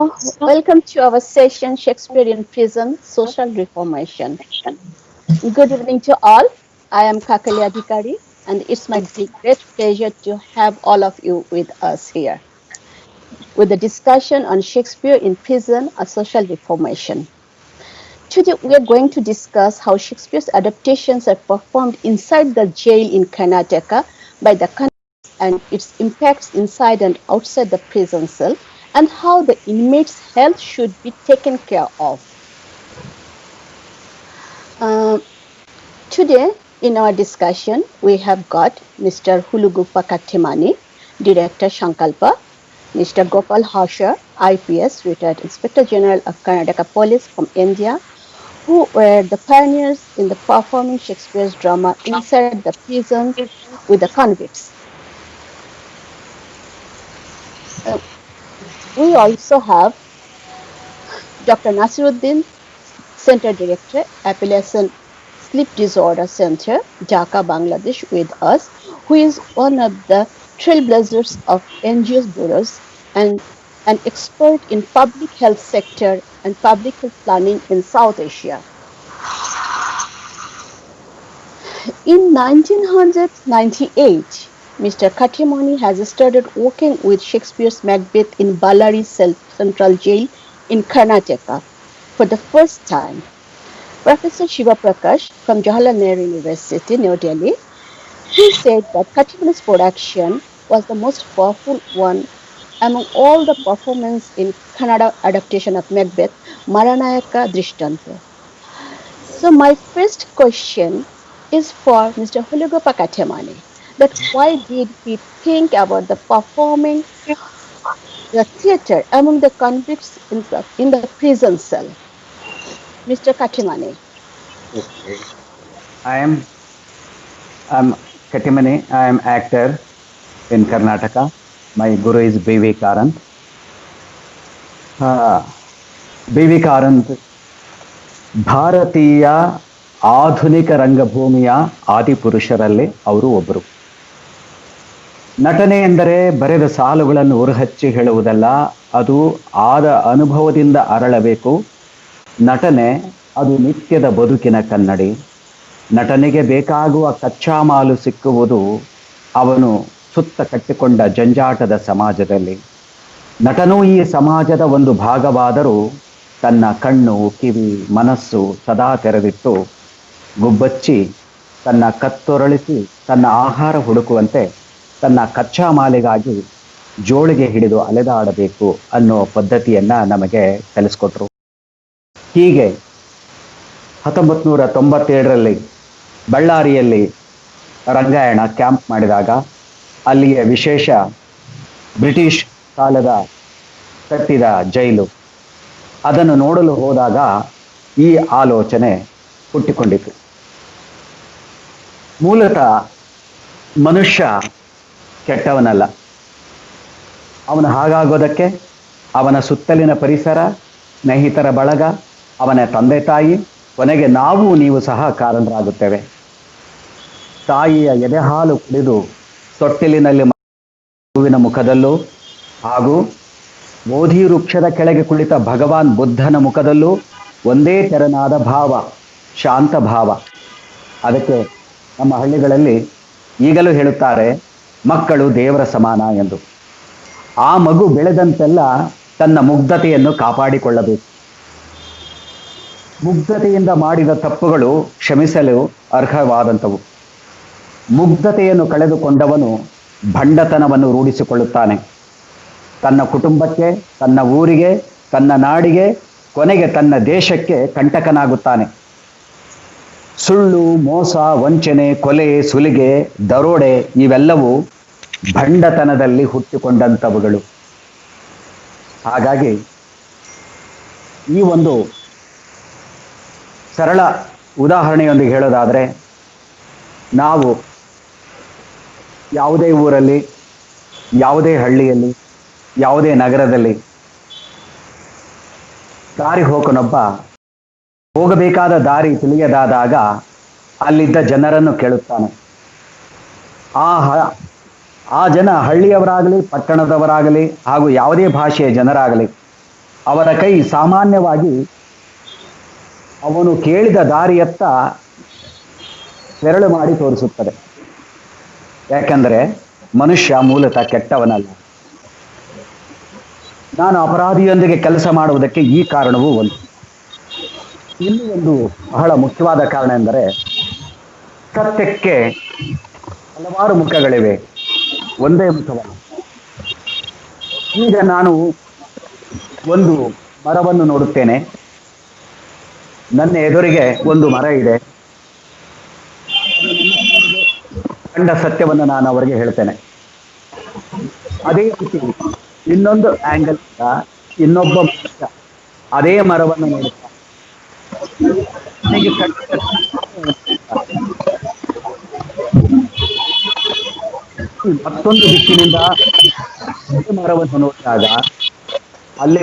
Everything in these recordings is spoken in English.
Welcome to our session, Shakespeare in Prison, Social Reformation. Good evening to all. I am Kakali Adhikari, and it's my great pleasure to have all of you with us here with the discussion on Shakespeare in Prison, a Social Reformation. Today, we are going to discuss how Shakespeare's adaptations are performed inside the jail in Karnataka by the Kannadians and its impacts inside and outside the prison cell, and how the inmates' health should be taken care of. Today, in our discussion, we have got Mr. Hulugappa Kattimani, Director Sankalpa, Mr. Gopal Hosur, IPS, retired Inspector General of Karnataka Police from India, who were the pioneers in the performing Shakespeare's drama inside the prisons with the convicts. We also have Dr. Nasir Uddin, Center Director, Appalachian Sleep Disorders Centre, Dhaka, Bangladesh, with us, who is one of the trailblazers of NGOs bureaus and an expert in public health sector and public health planning in South Asia. In 1998, Mr. Kattimani has started working with Shakespeare's Macbeth in Ballari Central Jail in Karnataka for the first time. Professor Shivaprakash from Jawaharlal Nehru University, New Delhi, he said that Kattimani's production was the most powerful one among all the performances in Kannada adaptation of Macbeth, Maranayakana Drishtanta. So my first question is for Mr. Hulugappa Kattimani, that why did he think about the performing the theatre among the convicts in the prison cell? Mr. Kattimani. Okay. I'm Kattimani. I am actor in Karnataka. My guru is B.V. Karant. B.V. Karant ಭಾರತೀಯ ಆಧುನಿಕ ರಂಗಭೂಮಿಯ ಆದಿಪುರುಷರಲ್ಲಿ ಅವರು ಒಬ್ಬರು. ನಟನೆ ಎಂದರೆ ಬರೆದ ಸಾಲುಗಳನ್ನು ಹೊರಹಚ್ಚಿ ಹೇಳುವುದಲ್ಲ, ಅದು ಆದ ಅನುಭವದಿಂದ ಅರಳಬೇಕು. ನಟನೆ ಅದು ನಿತ್ಯದ ಬದುಕಿನ ಕನ್ನಡಿ. ನಟನೆಗೆ ಬೇಕಾಗುವ ಕಚ್ಚಾ ಮಾಲು ಸಿಕ್ಕುವುದು ಅವನು ಸುತ್ತ ಕಟ್ಟಿಕೊಂಡ ಜಂಜಾಟದ ಸಮಾಜದಲ್ಲಿ. ನಟನೂ ಈ ಸಮಾಜದ ಒಂದು ಭಾಗವಾದರೂ ತನ್ನ ಕಣ್ಣು, ಕಿವಿ, ಮನಸ್ಸು ಸದಾ ತೆರೆದಿಟ್ಟು ಗುಬ್ಬಚ್ಚಿ ತನ್ನ ಕತ್ತೊರಳಿಸಿ ತನ್ನ ಆಹಾರ ಹುಡುಕುವಂತೆ ತನ್ನ ಕಚ್ಚಾ ಮಾಲಿಗಾಗಿ ಜೋಳಿಗೆ ಹಿಡಿದು ಅಲೆದಾಡಬೇಕು ಅನ್ನೋ ಪದ್ಧತಿಯನ್ನ ನಮಗೆ ಕಲಿಸ್ಕೊಟ್ರು. ಹೀಗೆ 1997ರಲ್ಲಿ ಬಳ್ಳಾರಿಯಲ್ಲಿ ರಂಗಾಯಣ ಕ್ಯಾಂಪ್ ಮಾಡಿದಾಗ ಅಲ್ಲಿಯ ವಿಶೇಷ ಬ್ರಿಟಿಷ್ ಕಾಲದ ಕಟ್ಟಿದ ಜೈಲು, ಅದನ್ನು ನೋಡಲು ಹೋದಾಗ ಈ ಆಲೋಚನೆ ಹುಟ್ಟಿಕೊಂಡಿತು. ಮೂಲತಃ ಮನುಷ್ಯ ಕೆಟ್ಟವನಲ್ಲ. ಅವನು ಹಾಗಾಗೋದಕ್ಕೆ ಅವನ ಸುತ್ತಲಿನ ಪರಿಸರ, ಸ್ನೇಹಿತರ ಬಳಗ, ಅವನ ತಂದೆ ತಾಯಿ, ಕೊನೆಗೆ ನೀವು ಸಹ ಕಾರಣರಾಗುತ್ತೇವೆ. ತಾಯಿಯ ಎದೆಹಾಲು ಕುಡಿದು ತೊಟ್ಟಿಲಿನಲ್ಲಿ ಮಗುವಿನ ಮುಖದಲ್ಲೂ ಹಾಗೂ ಬೋಧಿ ವೃಕ್ಷದ ಕೆಳಗೆ ಕುಳಿತ ಭಗವಾನ್ ಬುದ್ಧನ ಮುಖದಲ್ಲೂ ಒಂದೇ ತೆರನಾದ ಭಾವ, ಶಾಂತ ಭಾವ. ಅದಕ್ಕೆ ನಮ್ಮ ಹಳ್ಳಿಗಳಲ್ಲಿ ಈಗಲೂ ಹೇಳುತ್ತಾರೆ, ಮಕ್ಕಳು ದೇವರ ಸಮಾನ ಎಂದು. ಆ ಮಗು ಬೆಳೆದಂತೆಲ್ಲ ತನ್ನ ಮುಗ್ಧತೆಯನ್ನು ಕಾಪಾಡಿಕೊಳ್ಳಬೇಕು. ಮುಗ್ಧತೆಯಿಂದ ಮಾಡಿದ ತಪ್ಪುಗಳು ಕ್ಷಮಿಸಲು ಅರ್ಹವಾದಂಥವು. ಮುಗ್ಧತೆಯನ್ನು ಕಳೆದುಕೊಂಡವನು ಭಂಡತನವನ್ನು ರೂಢಿಸಿಕೊಳ್ಳುತ್ತಾನೆ. ತನ್ನ ಕುಟುಂಬಕ್ಕೆ, ತನ್ನ ಊರಿಗೆ, ತನ್ನ ನಾಡಿಗೆ, ಕೊನೆಗೆ ತನ್ನ ದೇಶಕ್ಕೆ ಕಂಟಕನಾಗುತ್ತಾನೆ. ಸುಳ್ಳು, ಮೋಸ, ವಂಚನೆ, ಕೊಲೆ, ಸುಲಿಗೆ, ದರೋಡೆ ಇವೆಲ್ಲವೂ ಭಂಡತನದಲ್ಲಿ ಹುಟ್ಟಿಕೊಂಡಂಥವುಗಳು. ಹಾಗಾಗಿ ಈ ಒಂದು ಸರಳ ಉದಾಹರಣೆಯೊಂದಿಗೆ ಹೇಳೋದಾದರೆ, ನಾವು ಯಾವುದೇ ಊರಲ್ಲಿ, ಯಾವುದೇ ಹಳ್ಳಿಯಲ್ಲಿ, ಯಾವುದೇ ನಗರದಲ್ಲಿ ದಾರಿ ಹೋಕನೊಬ್ಬ ಹೋಗಬೇಕಾದ ದಾರಿ ತಿಳಿಯದಾದಾಗ ಅಲ್ಲಿದ್ದ ಜನರನ್ನು ಕೇಳುತ್ತಾನೆ. ಆ ಜನ ಹಳ್ಳಿಯವರಾಗಲಿ, ಪಟ್ಟಣದವರಾಗಲಿ ಹಾಗೂ ಯಾವುದೇ ಭಾಷೆಯ ಜನರಾಗಲಿ ಅವರ ಕೈ ಸಾಮಾನ್ಯವಾಗಿ ಅವನು ಕೇಳಿದ ದಾರಿಯತ್ತ ಬೆರಳು ಮಾಡಿ ತೋರಿಸುತ್ತದೆ. ಯಾಕೆಂದರೆ ಮನುಷ್ಯ ಮೂಲತಃ ಕೆಟ್ಟವನಲ್ಲ. ನಾನು ಅಪರಾಧಿಯೊಂದಿಗೆ ಕೆಲಸ ಮಾಡುವುದಕ್ಕೆ ಈ ಕಾರಣವೂ ಒಂದು. ಇನ್ನೂ ಒಂದು ಬಹಳ ಮುಖ್ಯವಾದ ಕಾರಣ ಎಂದರೆ ಸತ್ಯಕ್ಕೆ ಹಲವಾರು ಮುಖಗಳಿವೆ, ಒಂದೇ ಮುಖವಲ್ಲ. ಈಗ ನಾನು ಒಂದು ಮರವನ್ನು ನೋಡುತ್ತೇನೆ, ನನ್ನ ಎದುರಿಗೆ ಒಂದು ಮರ ಇದೆ, ಕಂಡ ಸತ್ಯವನ್ನು ನಾನು ಅವರಿಗೆ ಹೇಳ್ತೇನೆ. ಅದೇ ರೀತಿ ಇನ್ನೊಂದು ಆಂಗಲ್ ಇನ್ನೊಬ್ಬ ಮನುಷ್ಯ ಅದೇ ಮರವನ್ನು ನೋಡುತ್ತಾ ಮತ್ತೊಂದು ದಿಕ್ಕಿನಿಂದ ಮರವನ್ನು ನೋಡಿದಾಗ ಅಲ್ಲಿ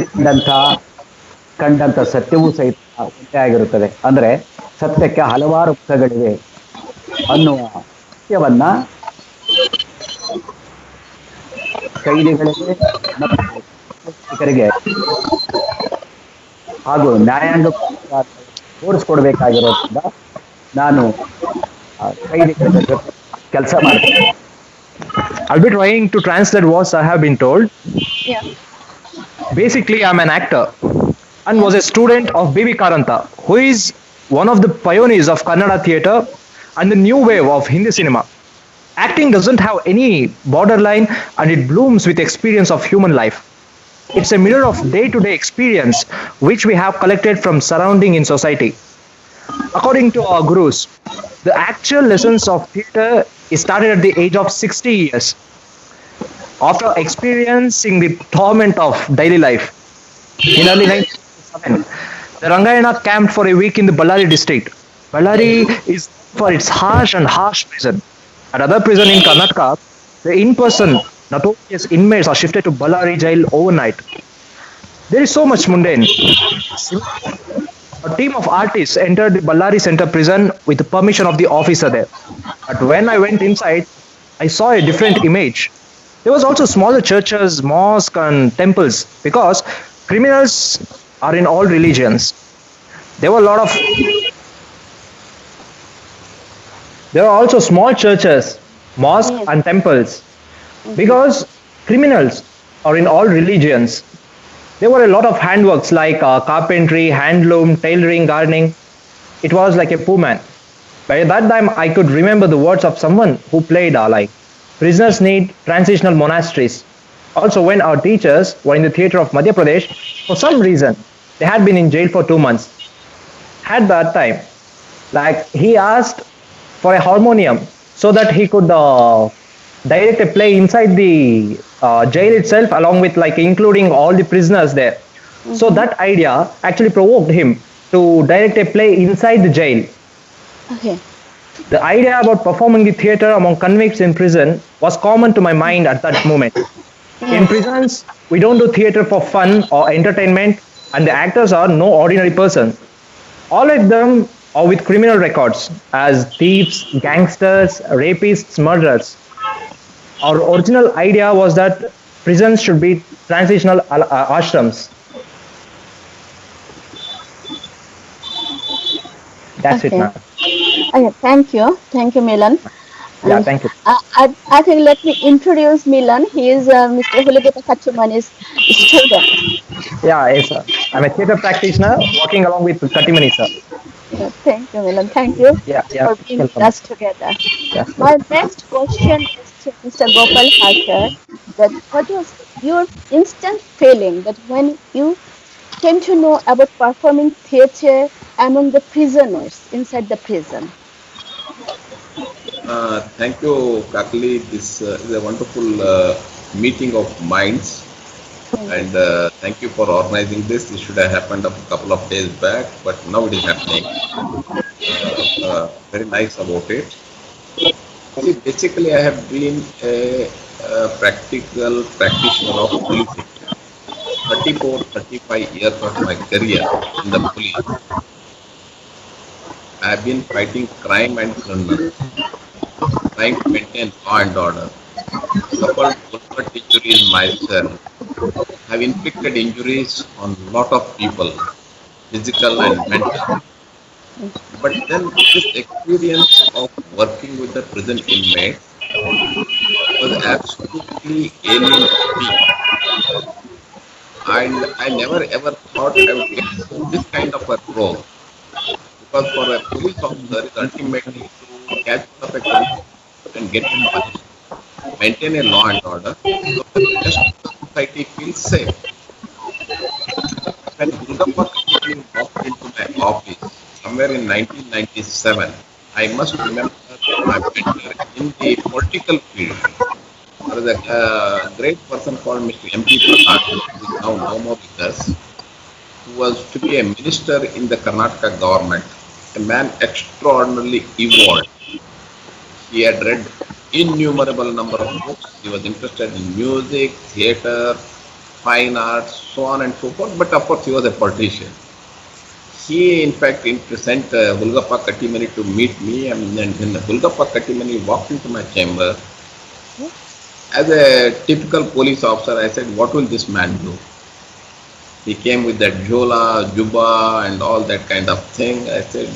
ಕಂಡಂತ ಸತ್ಯವೂ ಸಹಿತ ಒಂದೇ ಆಗಿರುತ್ತದೆ. ಅಂದ್ರೆ ಸತ್ಯಕ್ಕೆ ಹಲವಾರು ಮುಖಗಳಿವೆ ಅನ್ನುವ ಸತ್ಯವನ್ನ ಕೈದಿಗಳಿಗೆ ಮತ್ತು ಹಾಗೂ ನ್ಯಾಯಾಂಗ ತೋರಿಸ್ಕೊಡ್ಬೇಕಾಗಿರೋದ್ರಿಂದ ನಾನು ಕೈದಿಗಳ ಜೊತೆ ಕೆಲಸ ಮಾಡ್ತೇನೆ. I'll be trying to translate what I have been told. Yeah. Basically, I'm an actor and was a student of B.B. Karanta, who is one of the pioneers of Kannada theatre and the new wave of Hindi cinema. Acting doesn't have any borderline and it blooms with experience of human life. It's a mirror of day-to-day experience which we have collected from surrounding in society. According to our gurus, the actual lessons of theatre is started at the age of 60 years. After experiencing the torment of daily life, in early 1997, the Rangayana camped for a week in the Ballari district. Ballari is for its harsh prison. At other prison in Karnataka, the in-person notorious inmates are shifted to Ballari Jail overnight. There is so much mundane. A team of artists entered the Ballari Central prison with the permission of the officer there. But when I went inside, I saw a different image. There was also smaller churches, mosques and temples because criminals are in all religions. There were a lot of There are also small churches, mosques and temples because criminals are in all religions. There were a lot of handworks like carpentry, handloom, tailoring, gardening. It was like a poor man. By that time, I could remember the words of someone who played like, prisoners need transitional monasteries. Also, when our teachers were in the theatre of Madhya Pradesh, for some reason, they had been in jail for 2 months. At that time, like he asked for a harmonium so that he could direct a play inside the jail itself, along with like including all the prisoners there. So that idea actually provoked him to direct a play inside the jail. Okay. The idea about performing the theatre among convicts in prison was common to my mind at that moment. In prisons, we don't do theatre for fun or entertainment, and the actors are no ordinary person. All of them are with criminal records as thieves, gangsters, rapists, murderers. Our original idea was that prisons should be transitional ashrams. That's it, ma'am. Okay, thank you, Milan. Yeah, thank you. I think let me introduce Milan. He is Mr. Hulugappa Kattimani's student. Yeah, yes, sir. I'm a theatre practitioner working along with Kattimani, sir. Yeah, thank you, Milan. Thank you for being with us together. Yeah. My next question is to Mr. Gopal Hosur. That what was your instant feeling that when you came to know about performing theatre among the prisoners inside the prison? Thank you, Kakali. This is a wonderful meeting of minds. And thank you for organizing this. This should have happened a couple of days back, but now it is happening. Very nice about it. See, basically, I have been a practical practitioner of policing. 34-35 years of my career in the police. I have been fighting crime and criminals, trying to maintain law and order. Coupled with injuries myself, have inflicted injuries on a lot of people, physical and mental. But then this experience of working with the prison inmates was absolutely alien to me. And I never ever thought I would get into this kind of a role. Because for a police officer, is ultimately to catch up a criminal and get him punished, maintain a law and order, so that the rest of the society feels safe. When Hulugappa Kattimani walked into my office somewhere in 1997, I must remember my mentor in the political field. There was a great person called Mr. M.P. Prakash, who is now no more with us, who was to be a minister in the Karnataka government, a man extraordinarily evolved. He had read innumerable number of books. He was interested in music, theatre, fine arts, so on and so forth. But of course, he was a politician. He, in fact, sent Hulugappa Kattimani to meet me, and then Hulugappa Kattimani walked into my chamber. As a typical police officer, I said, "What will this man do?" He came with that jhola, juba, and all that kind of thing. I said,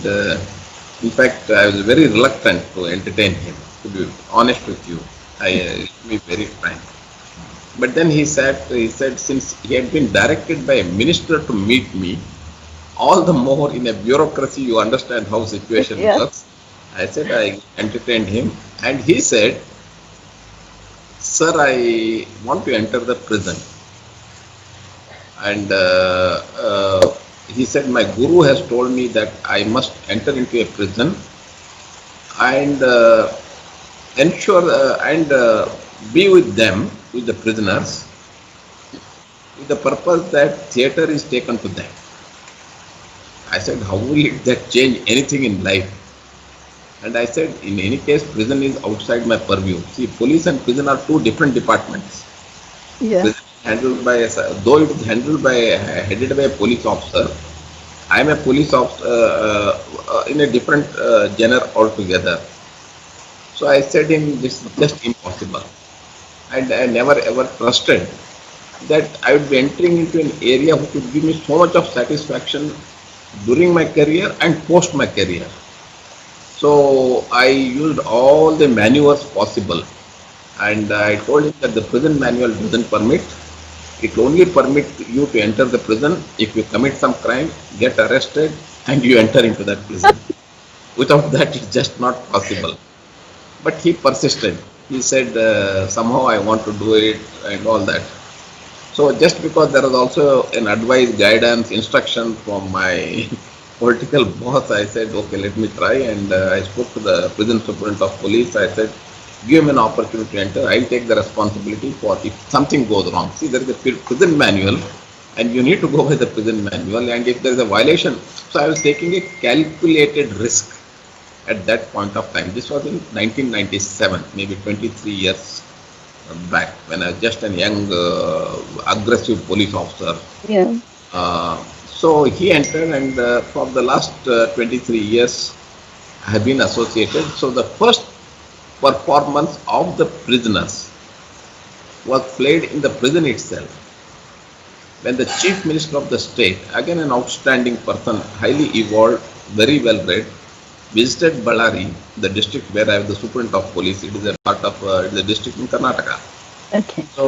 in fact, I was very reluctant to entertain him, to be honest with you. To be very frank. But then he said, since he had been directed by a minister to meet me, all the more in a bureaucracy, you understand how situation works. I said, I entertained him, and he said, "Sir, I want to enter the prison." And he said, "My guru has told me that I must enter into a prison and ensure and be with them, with the prisoners, with the purpose that theatre is taken to them." I said, "How will that change anything in life?" And I said, "In any case, prison is outside my purview. See, police and prison are two different departments. Yeah. Prison is handled by, though it is handled by, headed by a police officer, I am a police officer in a different genre altogether." So I said him, "This is just impossible." And I never ever trusted that I would be entering into an area which would give me so much of satisfaction during my career and post my career. So I used all the maneuvers possible, and I told him that the prison manual doesn't permit. It will only permit you to enter the prison if you commit some crime, get arrested, and you enter into that prison. Without that, it's just not possible. But he persisted. He said, "Somehow I want to do it," and all that. So just because there was also an advice, guidance, instruction from my political boss, I said, "Okay, let me try." And I spoke to the prison superintendent of police. I said, "Give him an opportunity to enter. I'll take the responsibility for if something goes wrong." See, there is a prison manual, and you need to go by the prison manual. And if there is a violation, so I was taking a calculated risk at that point of time. This was in 1997, maybe 23 years back, when I was just a young, aggressive police officer. Yeah. So he entered, and for the last 23 years, I have been associated. So the first performance of the prisoners was played in the prison itself, when the chief minister of the state, again an outstanding person, highly evolved, very well read, visited Ballari, the district where I am the superintendent of police. It is a part of the district in Karnataka. Okay. So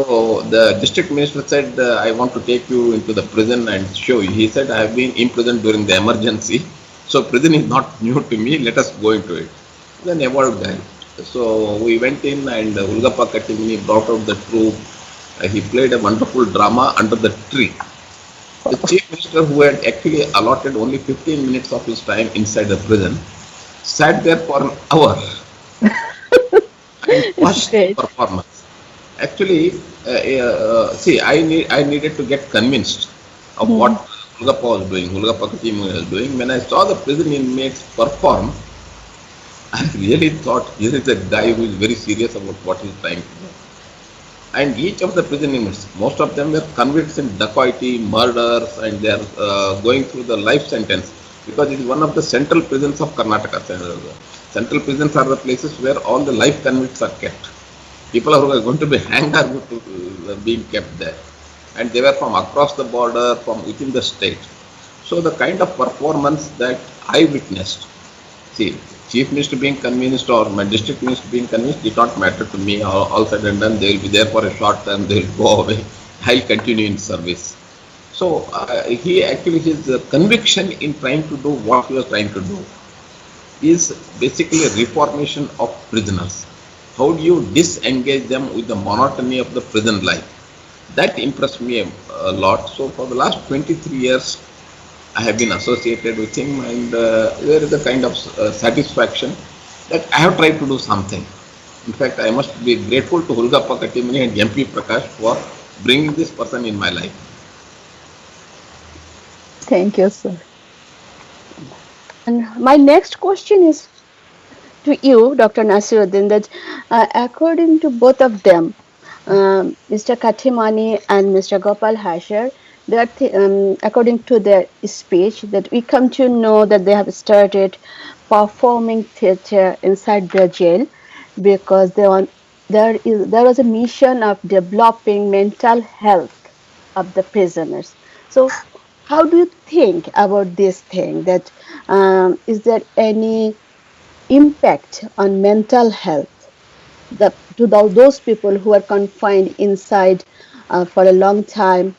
the district minister said, "I want to take you into the prison and show you." He said, "I have been imprisoned during the emergency, so prison is not new to me. Let us go into it." Then evolved guy. So we went in, and Hulugappa Kattimani brought out the troupe. He played a wonderful drama under the tree. The chief minister, who had actually allotted only 15 minutes of his time inside the prison, sat there for an hour and watched the performance. Actually, see, I needed to get convinced of what Hulugappa was doing, Hulugappa Kattimani was doing. When I saw the prison inmates perform, I really thought, here is a guy who is very serious about what he is trying to do. And each of the prison inmates, most of them were convicts in dacoity, murders, and they are going through the life sentence, because it is one of the central prisons of Karnataka. Central prisons are the places where all the life convicts are kept. People who are going to be hanged are being kept there. and they were from across the border, from within the state. So the kind of performance that I witnessed, see, chief minister being convinced or my district minister being convinced did not matter to me. All said and done, they will be there for a short term, they will go away. I'll continue in service. So he actually, his conviction in trying to do what he was trying to do is basically a reformation of prisoners. How do you disengage them with the monotony of the prison life? That impressed me a lot. So for the last 23 years, I have been associated with him, and there is a kind of satisfaction that I have tried to do something. In fact, I must be grateful to Hulugappa Kattimani and MP Prakash for bringing this person in my life. Thank you, sir. And my next question is to you, Dr. Nasir Uddin, that according to both of them, Mr. Kattimani and Mr. Gopal Hosur, they are according to their speech, that we come to know that they have started performing theatre inside the jail because there was a mission of developing mental health of the prisoners. So, how do you think about this thing? That is there any impact on mental health those people who are confined inside for a long time,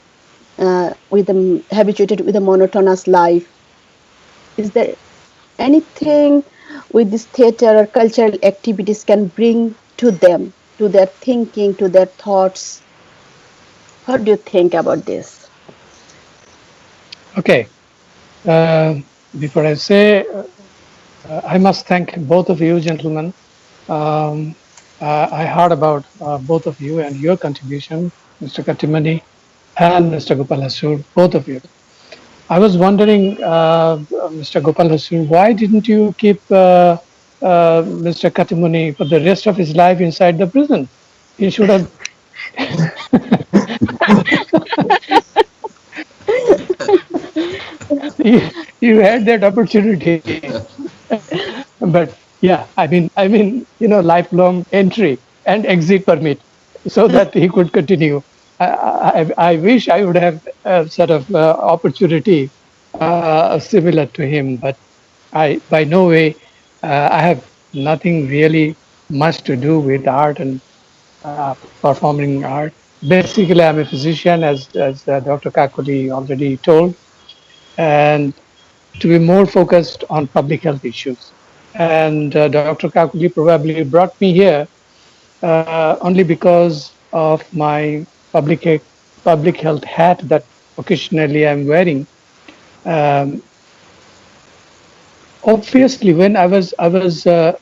habituated with a monotonous life? Is there anything with this theatre or cultural activities can bring to them, to their thinking, to their thoughts? What do you think about this? Okay. Before I say, I must thank both of you, gentlemen. I heard about both of you and your contribution, Mr. Kattimani and Mr. Gopal Hosur, both of you. I was wondering, Mr. Gopal Hosur, why didn't you keep Mr. Kattimani for the rest of his life inside the prison? He should have. you had that opportunity. But yeah, I mean, lifelong entry and exit permit, so that he could continue. I wish I would have a sort of opportunity similar to him, but I by no way. I have nothing really much to do with art and performing art. Basically, I'm a physician, as Dr. Kakuli already told, and to be more focused on public health issues. And Dr. Kakuli probably brought me here only because of my public health hat that occasionally I'm wearing. Um, Obviously, when I was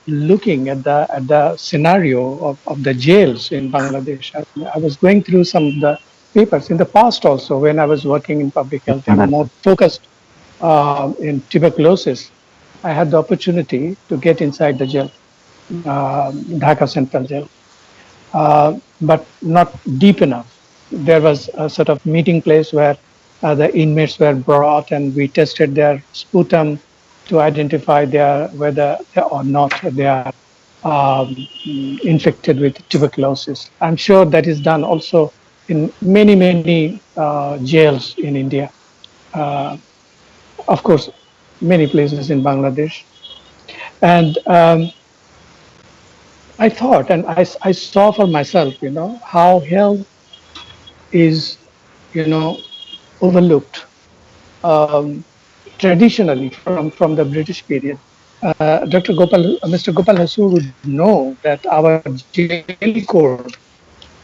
looking at the scenario of the jails in Bangladesh, I was going through some of the papers in the past also when I was working in public health and more focused in tuberculosis. I had the opportunity to get inside the jail, Dhaka Central Jail, but not deep enough. There was a sort of meeting place where the inmates were brought and we tested their sputum to identify whether or not they are infected with tuberculosis. I'm sure that is done also in many jails in India. Of course, many places in Bangladesh. And I thought, and I saw for myself, how health is, overlooked traditionally from the British period. Mr. Gopal Hosur would know that our jail code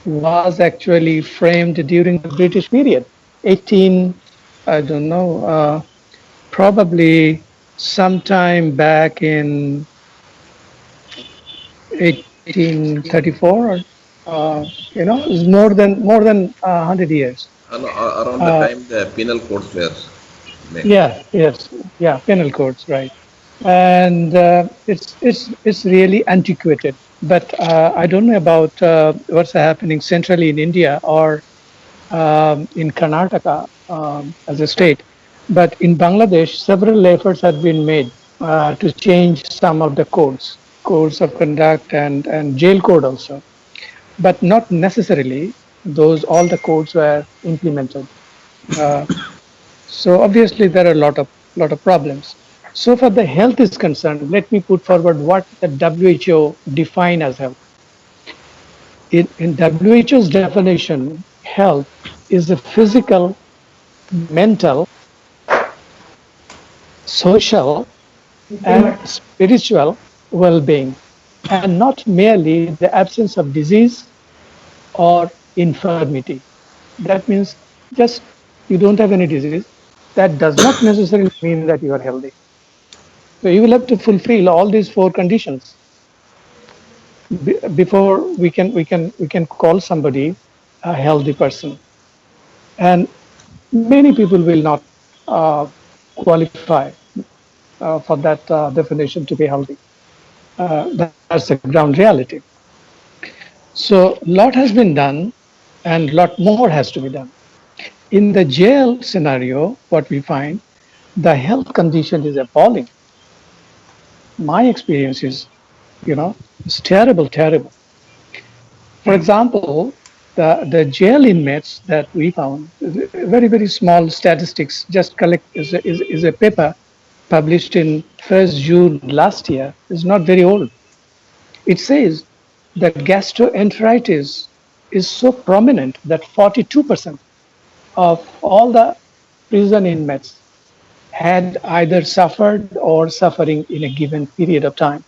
was actually framed during the British period, 18, I don't know, probably sometime back in 1834, it's more than 100 years. Around the time the penal codes were made. Yeah, penal codes, right? And it's really antiquated. But I don't know about what's happening centrally in India or in Karnataka as a state. But in Bangladesh, several efforts have been made to change some of the codes of conduct and jail code also. But not necessarily those all the codes were implemented. Uh, so obviously there are a lot of problems. So far the health is concerned, let me put forward what the WHO define as health. In WHO's definition, health is the physical, mental, social, and spiritual well-being, and not merely the absence of disease or infirmity. That means just you don't have any disease. That does not necessarily mean that you are healthy. So you will have to fulfill all these four conditions before we can call somebody a healthy person. And many people will not uh, qualify for that definition to be healthy. That's the ground reality. So a lot has been done, and a lot more has to be done. In the jail scenario, what we find, the health condition is appalling. My experience is, it's terrible, terrible. For example, the jail inmates that we found, very, very small statistics, just collect is a paper published in 1st June last year, is not very old. It says that gastroenteritis is so prominent that 42% of all the prison inmates had either suffered or suffering in a given period of time.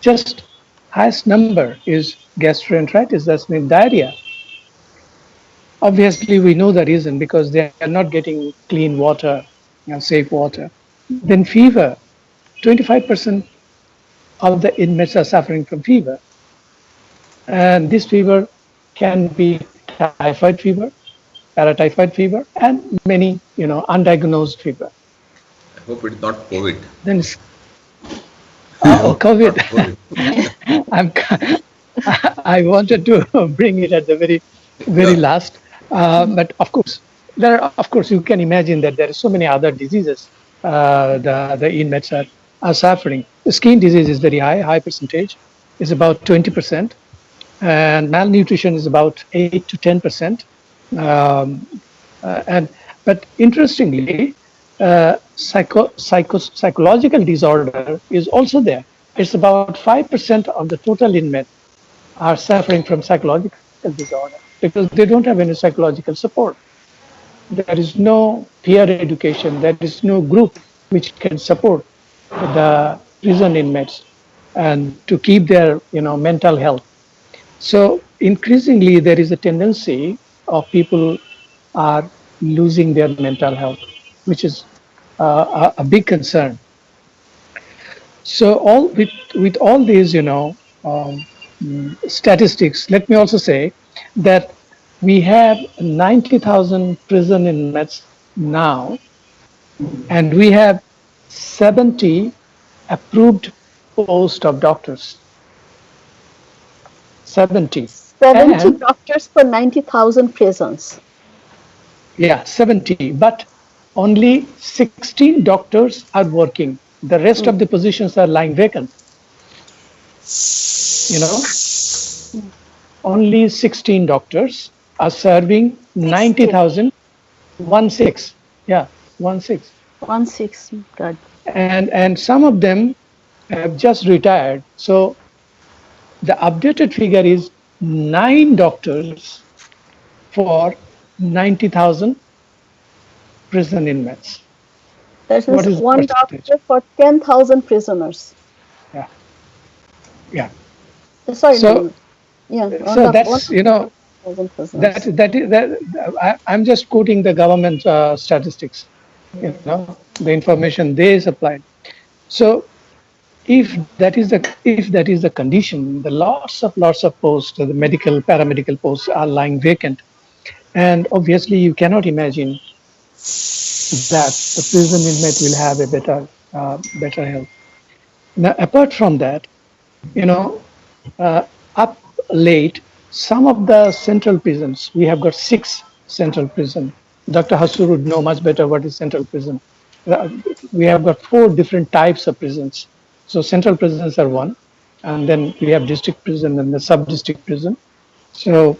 Just highest number is gastroenteritis, that's mean diarrhea. Obviously, we know the reason because they are not getting clean water and safe water. Then fever, 25% of the inmates are suffering from fever. And this fever can be typhoid fever, paratyphoid fever, and many, undiagnosed fever. I hope it's not COVID. Then COVID. COVID. I wanted to bring it at the very last, but of course, you can imagine that there are so many other diseases the inmates are suffering. The skin disease is very high percentage, is about 20%, and malnutrition is about 8 to 10%. But interestingly, psychological disorder is also there. It's about 5% of the total inmates are suffering from psychological disorder because they don't have any psychological support. There is no peer education. There is no group which can support the prison inmates and to keep their mental health. So increasingly, there is a tendency of people are losing their mental health, which is a big concern. So all with all these, statistics, let me also say that we have 90,000 prison inmates now, and we have 70 approved posts of doctors. 70. 70 And doctors per 90,000 prisons. yeah, 70, but only 16 doctors are working. The rest of the positions are lying vacant. Only 16 doctors are serving 90,000, 1/6. Yeah, 1/6. 1/6, God. And some of them have just retired. So the updated figure is 9 doctors for 90,000 prison inmates. That What is is one the percentage? doctor for 10,000 prisoners. Yeah. Sorry, So, no. Yeah. so that's, I'm just quoting the government statistics, the information they supplied. So if that is the condition, the lots of posts, the medical, paramedical posts are lying vacant. And obviously you cannot imagine that the prison inmate will have a better health. Now, apart from that, up late, some of the central prisons, we have got 6 central prison. Dr. Hosur would know much better what is central prison. We have got 4 different types of prisons. So central prisons are one, and then we have district prison and the sub-district prison. So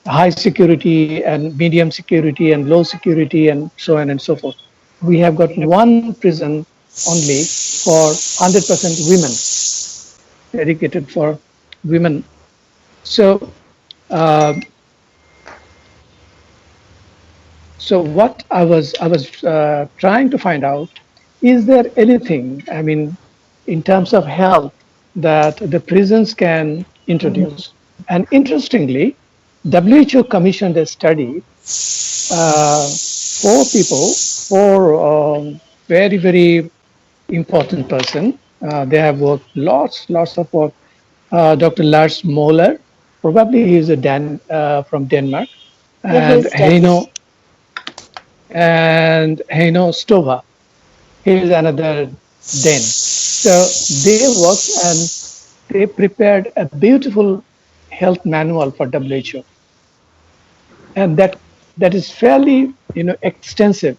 high security and medium security and low security and so on and so forth. We have got one prison only for 100% women, dedicated for women. So, uh, so what I was trying to find out, is there anything, I mean, in terms of health, that the prisons can introduce? And interestingly, WHO commissioned a study, four people, four very, very important person. They have worked lots of work. Dr. Lars Moller, probably he is from Denmark, Yeah, and he's Danish. Heino Stova, he is another Den. So they worked and they prepared a beautiful health manual for WHO, and that is fairly extensive.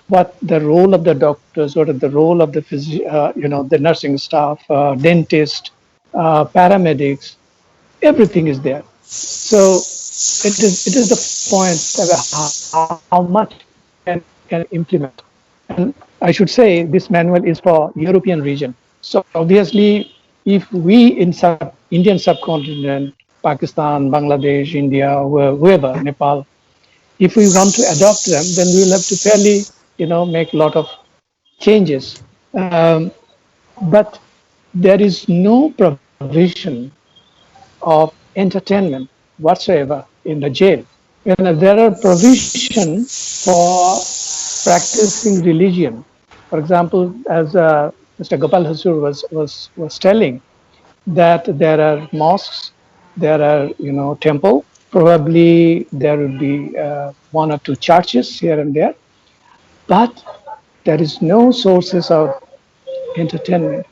What the role of the doctors, what is the role of the the nursing staff, dentist, paramedics, everything is there. So it is the point of how much can implement. And I should say this manual is for European region. So obviously, if we in Indian subcontinent, Pakistan, Bangladesh, India, whoever, Nepal, if we want to adopt them, then we will have to fairly, make a lot of changes. But there is no provision of entertainment whatsoever in the jail. There are provision for practicing religion. For example, as Mr. Gopal Hosur was telling, that there are mosques, there are temple, probably there will be one or two churches here and there, but there is no sources of entertainment,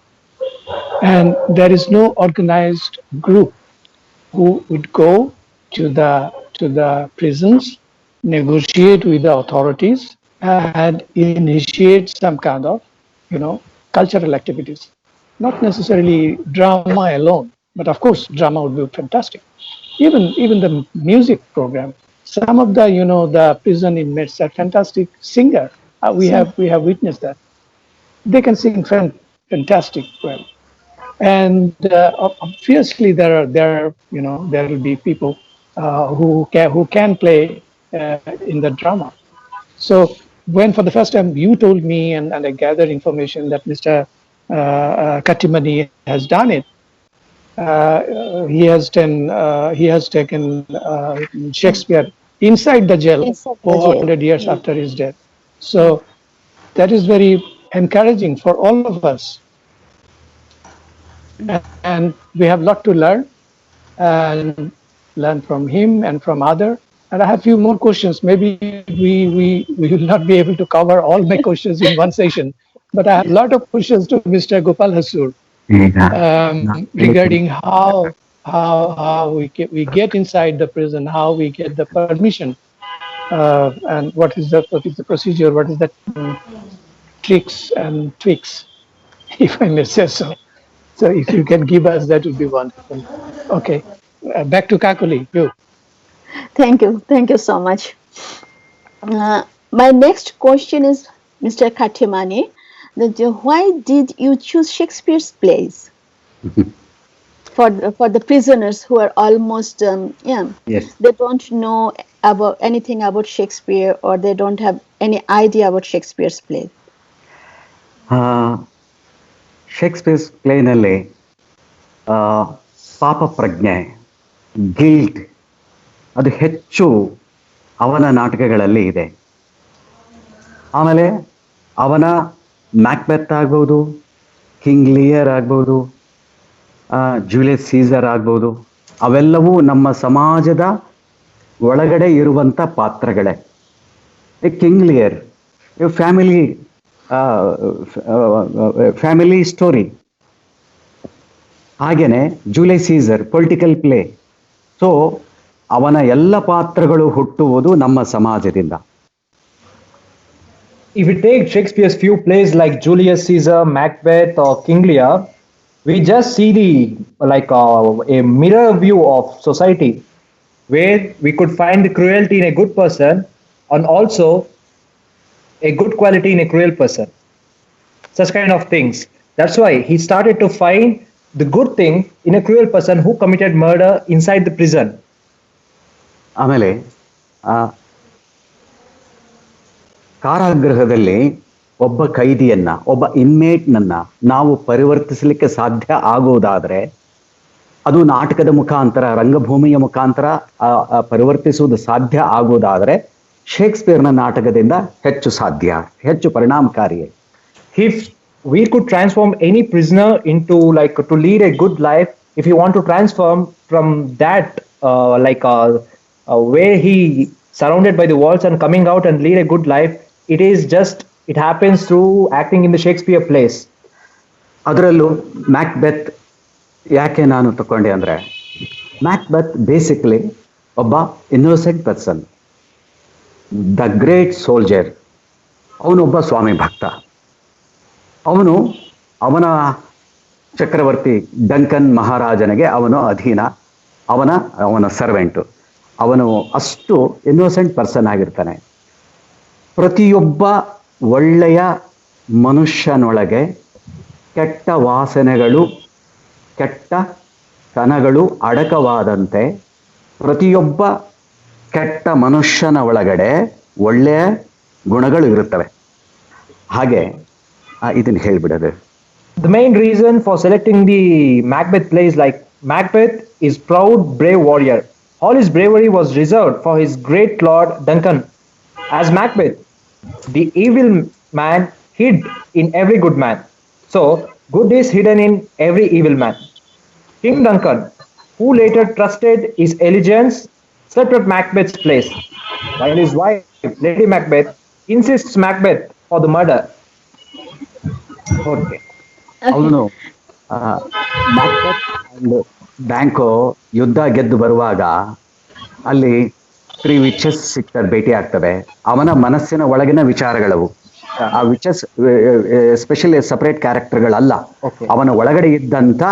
and there is no organized group who would go to the prisons, negotiate with the authorities, and initiate some kind of cultural activities. Not necessarily drama alone, but of course drama would be fantastic. Even the music program. Some of the prison inmates are fantastic singer. We have witnessed that. They can sing fantastic well, and obviously there will be people who can play in the drama. So when for the first time you told me, and I gathered information that Mr. Kattimani has done it, he has taken Shakespeare inside the jail Inside the jail. 400 years after his death. So that is very encouraging for all of us, and we have a lot to learn and learn from him and from other. And I have a few more questions. Maybe we will not be able to cover all my questions in one session, but I have a lot of questions to Mr. Gopal Hosur regarding how we get inside the prison, how we get the permission, and what is the procedure, what is the tricks and tweaks, if I may say so. So if you can give us, that would be wonderful. Okay, back to Kakuli, you. Thank you. Thank you so much. My next question is, Mr. Kattimani, that why did you choose Shakespeare's plays for the prisoners who are almost Yes. they don't know about anything about Shakespeare, or they don't have any idea about Shakespeare's play? ಶೇಕ್ಸ್ಪಿಯರ್ಸ್ ಪ್ಲೇನಲ್ಲಿ ಪಾಪ ಪ್ರಜ್ಞೆ, guilt, ಅದು ಹೆಚ್ಚು ಅವನ ನಾಟಕಗಳಲ್ಲಿ ಇದೆ. ಆಮೇಲೆ ಅವನ Macbeth ಆಗ್ಬೋದು, ಕಿಂಗ್ ಲಿಯರ್ ಆಗ್ಬೋದು, ಜೂಲಿಯಸ್ ಸೀಸರ್ ಆಗ್ಬೋದು, ಅವೆಲ್ಲವೂ ನಮ್ಮ ಸಮಾಜದ ಒಳಗಡೆ ಇರುವಂಥ ಪಾತ್ರಗಳೇ. King Lear family story. ಹಾಗೇನೆ Julius Caesar political play. So ಅವನ ಎಲ್ಲ ಪಾತ್ರಗಳು ಹುಟ್ಟುವುದು ನಮ್ಮ ಸಮಾಜದಿಂದ. If we take Shakespeare's few plays like Julius Caesar, Macbeth, or King Lear, we just see a mirror view of society. where we could find the cruelty in a good person and also a good quality in a cruel person. Such kind of things. That's why he started to find the good thing in a cruel person who committed murder inside the prison. ಆಮೇಲೆ ಆ ಕಾರಾಗೃಹದಲ್ಲಿ ಒಬ್ಬ ಕೈದಿಯನ್ನ, ಒಬ್ಬ ಇನ್ಮೇಟ್ನನ್ನ ನಾವು ಪರಿವರ್ತಿಸಲಿಕ್ಕೆ ಸಾಧ್ಯ ಆಗುವುದಾದ್ರೆ ಅದು ನಾಟಕದ ಮುಖಾಂತರ, ರಂಗಭೂಮಿಯ ಮುಖಾಂತರ ಪರಿವರ್ತಿಸುವುದು ಸಾಧ್ಯ ಆಗುವುದಾದ್ರೆ ಶೇಕ್ಸ್ಪಿಯರ್ನ ನಾಟಕದಿಂದ ಹೆಚ್ಚು ಸಾಧ್ಯ, ಹೆಚ್ಚು ಪರಿಣಾಮಕಾರಿ. If we could transform any prisoner into like to lead a good life, if you want to transform from that where he surrounded by the walls and coming out and lead a good life, it happens through acting in the Shakespeare plays. ಅದರಲ್ಲೂ Macbeth ಯಾಕೆ ನಾನು ತಗೊಂಡೆ ಅಂದ್ರೆ, Macbeth basically ಒಬ್ಬ innocent person, the great soldier. ಅವನೊಬ್ಬ ಸ್ವಾಮಿ ಭಕ್ತ. ಅವನ ಚಕ್ರವರ್ತಿ Duncan ಮಹಾರಾಜನಿಗೆ ಅವನು ಅಧೀನ, ಅವನ ಸರ್ವೆಂಟು. ಅವನು ಅಷ್ಟು ಇನ್ನೋಸೆಂಟ್ ಪರ್ಸನ್ ಆಗಿರ್ತಾನೆ. ಪ್ರತಿಯೊಬ್ಬ ಒಳ್ಳೆಯ ಮನುಷ್ಯನೊಳಗೆ ಕೆಟ್ಟ ವಾಸನೆಗಳು, ಕೆಟ್ಟ ತನಗಳು ಅಡಕವಾದಂತೆ ಪ್ರತಿಯೊಬ್ಬ ಕೆಟ್ಟ ಮನುಷ್ಯನ ಒಳಗಡೆ ಒಳ್ಳೆಯ ಗುಣಗಳು ಇರುತ್ತವೆ. ಹಾಗೆ ಇದನ್ನು ಹೇಳ್ಬಿಡೋದು. The main reason for selecting the Macbeth plays, like Macbeth is proud, brave warrior. All his bravery was reserved for his great lord Duncan. As Macbeth, the evil man hid in every good man. So, good is hidden in every evil man. King Duncan, who later trusted his allegiance, set up Macbeth's place, while his wife, Lady Macbeth, insists Macbeth for the murder. Okay, ಅವನು Macbeth and ಬ್ಯಾಂಕೋ ಯುದ್ಧ ಗೆದ್ದು ಬರುವಾಗ ಅಲ್ಲಿ 3 witches ಸಿಗ್ತಾರೆ, ಭೇಟಿ ಆಗ್ತವೆ. ಅವನ ಮನಸ್ಸಿನ ಒಳಗಿನ ವಿಚಾರಗಳವು. ಆ ವಿಚಸ್ ಎಸ್ಪೆಷಲಿ ಸಪರೇಟ್ ಕ್ಯಾರೆಕ್ಟರ್ಗಳಲ್ಲ, ಅವನ ಒಳಗಡೆ ಇದ್ದಂಥ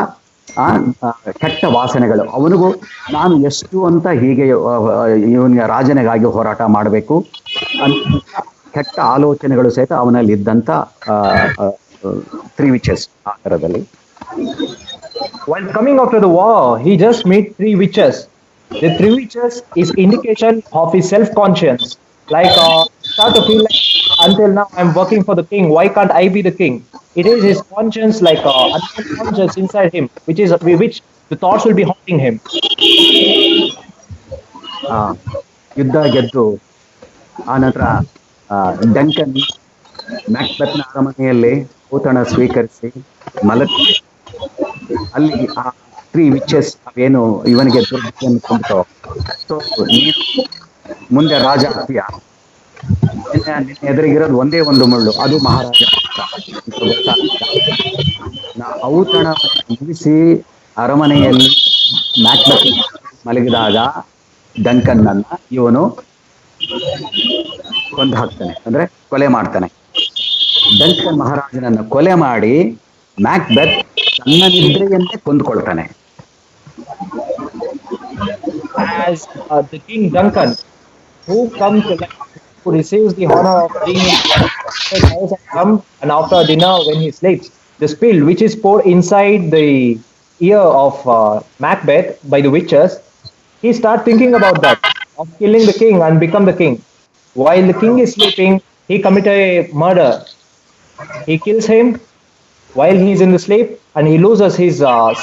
ಕೆಟ್ಟ ವಾಸನೆಗಳು. ಅವನಿಗೂ ನಾನು ಎಷ್ಟು ಅಂತ ಹೀಗೆ ಇವನಿಗೆ ರಾಜನಿಗಾಗಿ ಹೋರಾಟ ಮಾಡಬೇಕು ಅಂತ ಕೆಟ್ಟ ಆಲೋಚನೆಗಳು ಸಹಿತ ಅವನಲ್ಲಿ ಇದ್ದಂಥ 3 witches ಆ ಥರದಲ್ಲಿ. While coming after the war, he just met 3 witches. The 3 witches is indication of his self-conscience. Like start to feel like, until now I'm working for the king. Why can't I be the king? It is his conscience, like unconscious inside him, which the thoughts will be haunting him. ಯುದ್ಧ ಗೆದ್ದು ಆನಂತರ Duncan ಮ್ಯಾಕ್ಬೆತ್ನ ಅರಮನೆಯಲ್ಲಿ ಔತಣ ಸ್ವೀಕರಿಸಿ ಮಲಗಿ ಅಲ್ಲಿ ಆ 3 witches ಅವೇನು ಇವನಿಗೆ ದುರ್ಬುದ್ಧಿಯನ್ನು ತುಂಬಿತೋ, ಸೊ ನೀನು ಮುಂದೆ ರಾಜ ಆಗ್ತೀಯ, ನಿನ್ನ ಎದುರಿಗಿರೋದು ಒಂದೇ ಒಂದು ಮುಳ್ಳು, ಅದು ಮಹಾರಾಜ ಔತಣ ಮುಗಿಸಿ ಅರಮನೆಯಲ್ಲಿ ಮ್ಯಾಕ್ಬೆತ್ ಮಲಗಿದಾಗ ಡಂಕನ್ನನ್ನ ಇವನು ಕೊಂದು ಹಾಕ್ತಾನೆ, ಅಂದ್ರೆ ಕೊಲೆ ಮಾಡ್ತಾನೆ. ಡಂಕನ್ ಮಹಾರಾಜನನ್ನ ಕೊಲೆ ಮಾಡಿ ಮ್ಯಾಕ್ಬೆತ್ ತನ್ನ ನಿದ್ರೆಯನ್ನೇ ಕೊಂದುಕೊಳ್ತಾನೆ. As the king Duncan, who comes to life, who receives the honor of being in the house and after dinner when he sleeps, the spill which is poured inside the ear of Macbeth by the witches, he starts thinking about that, of killing the king and become the king. While the king is sleeping, he commits a murder. He kills him while he is in the sleep, and he loses his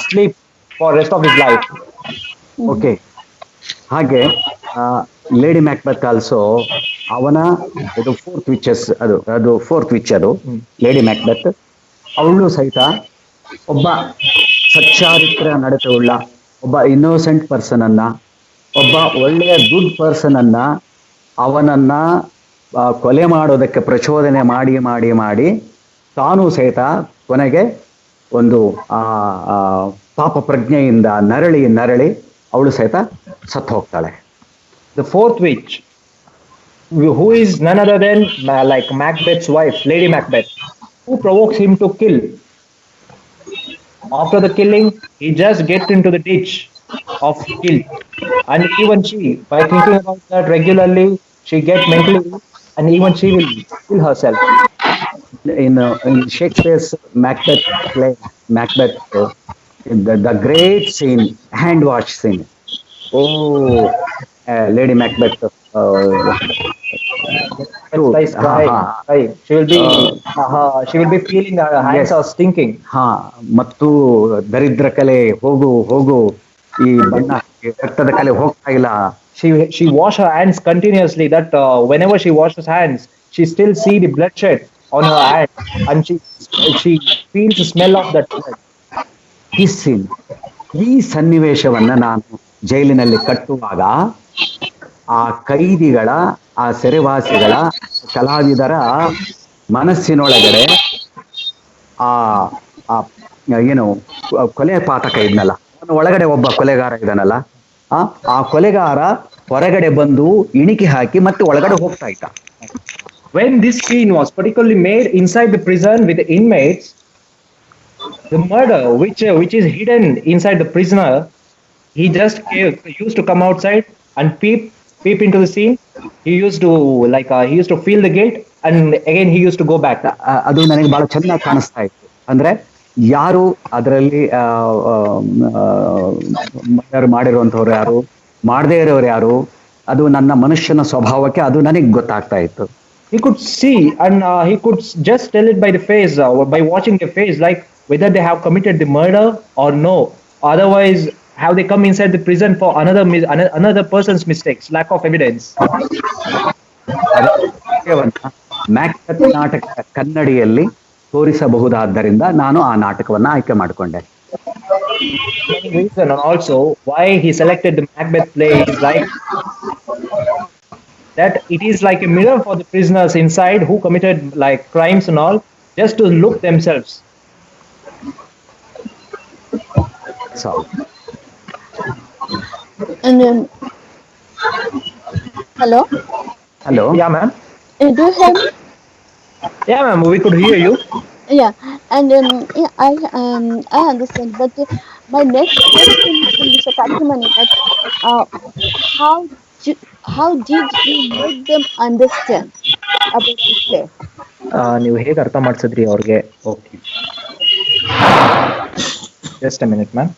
sleep for rest of his life. Okay, ಹಾಗೆ lady Macbeth also ಅವನ ಇದು 4th witches, ಅದು 4th which, ಅದು lady Macbeth. ಅವಳು ಸಹಿತ ಒಬ್ಬ ಸಚ್ಚಾರಿತ್ರ ನಡತೆ ಉಳ್ಳ ಒಬ್ಬ ಇನ್ನೋಸೆಂಟ್ ಪರ್ಸನ್ ಅನ್ನ, ಒಬ್ಬ ಒಳ್ಳೆಯ ಗುಡ್ ಪರ್ಸನ್ ಅನ್ನ ಅವನನ್ನ ಕೊಲೆ ಮಾಡೋದಕ್ಕೆ ಪ್ರಚೋದನೆ ಮಾಡಿ ಮಾಡಿ ಮಾಡಿ ತಾನು ಸಹಿತ ಕೊನೆಗೆ ಒಂದು ಪಾಪ ಪ್ರಜ್ಞೆಯಿಂದ ನರಳಿ ಅವಳು ಸಹಿತ ಸತ್ತು ಹೋಗ್ತಾಳೆ. The 4th witch, who is none other than like Macbeth's wife, Lady Macbeth, who provokes him to kill. After the killing, he just gets into the ditch of guilt. And even she, by thinking about that regularly, she get mentally ill, and even she will kill herself. In Shakespeare's Macbeth play, Macbeth, the great scene, hand wash scene. Oh, Lady Macbeth. It's like crying, crying. She will be feeling her hands Yes. are stinking. ಹಾ ಮತ್ತು ದರಿದ್ರ ಕಲೆ ಹೋಗು ಹೋಗು, ಈ ಬಣ್ಣ ಈ ರಕ್ತದ ಕಲೆ ಹೋಗ್ತಾ ಇಲ್ಲ. She wash her hands continuously. That whenever she washes hands, she still see the bloodshed on her hand, and she feels the smell of that blood. ಈ scene, ಈ ಸನ್ನಿವೇಶವನ್ನ ನಾನು ಜೈಲಿನಲ್ಲಿ ಕಟ್ಟುವಾಗ ಆ ಕೈದಿಗಳ, ಆ ಸೆರೆವಾಸಿಗಳ, ಕಲಾವಿದರ ಮನಸ್ಸಿನೊಳಗಡೆ ಆ ಆ ಏನು ಕೊಲೆ ಪಾತಕ ಇದ್ನಲ್ಲ, ಅವನ ಒಳಗಡೆ ಒಬ್ಬ ಕೊಲೆಗಾರ ಇದ್ದಾನಲ್ಲ, ಆ ಕೊಲೆಗಾರ ಹೊರಗಡೆ ಬಂದು ಇಣಿಕೆ ಹಾಕಿ ಮತ್ತೆ ಒಳಗಡೆ ಹೋಗ್ತಾ ಇದ್ದ. When this scene was particularly made inside the prison with the inmates, the murder which is hidden inside the prisoner, he just used to come outside and peep into the scene. He used to he used to feel the guilt, and again he used to go back. ಅದು ನನಗೆ ಬಹಳ ಚೆನ್ನಾಗಿ ಕಾಣಿಸ್ತಾ ಇತ್ತು. ಅಂದ್ರೆ ಯಾರು ಅದರಲ್ಲಿ murder ಮಾಡಿರುವಂತವ್ರು ಯಾರು, ಮಾಡದೇ ಇರೋರು ಯಾರು, ಅದು ನನ್ನ ಮನುಷ್ಯನ ಸ್ವಭಾವಕ್ಕೆ ಅದು ನನಗೆ ಗೊತ್ತಾಗ್ತಾ ಇತ್ತು. He could see, and he could just tell it by the face, by watching the face, like whether they have committed the murder or no. Otherwise, have they come inside the prison for another person's mistakes, lack of evidence. Macbeth ನಾಟಕ ಕನ್ನಡಿಯಲ್ಲಿ ತೋರಿಸಬಹುದಾದ್ದರಿಂದ ನಾನು ಆ ನಾಟಕವನ್ನ ಆಯ್ಕೆ ಮಾಡಿಕೊಂಡೆ. Reason, and also why he selected the Macbeth play is like that it is like a mirror for the prisoners inside who committed like crimes and all, just to look themselves. So, And then, hello? Yeah, ma'am. Do you hear me? Yeah, ma'am, we could hear you. Yeah, and yeah, I understand. But my next question is to Mr. Kattimani, that how how did you make them understand about the play? ನೀವು ಹೇಗೆ ಅರ್ಥ ಮಾಡಿಸಿದ್ರಿ ಅವ್ರಿಗೆ? Okay, just a minute ma'am.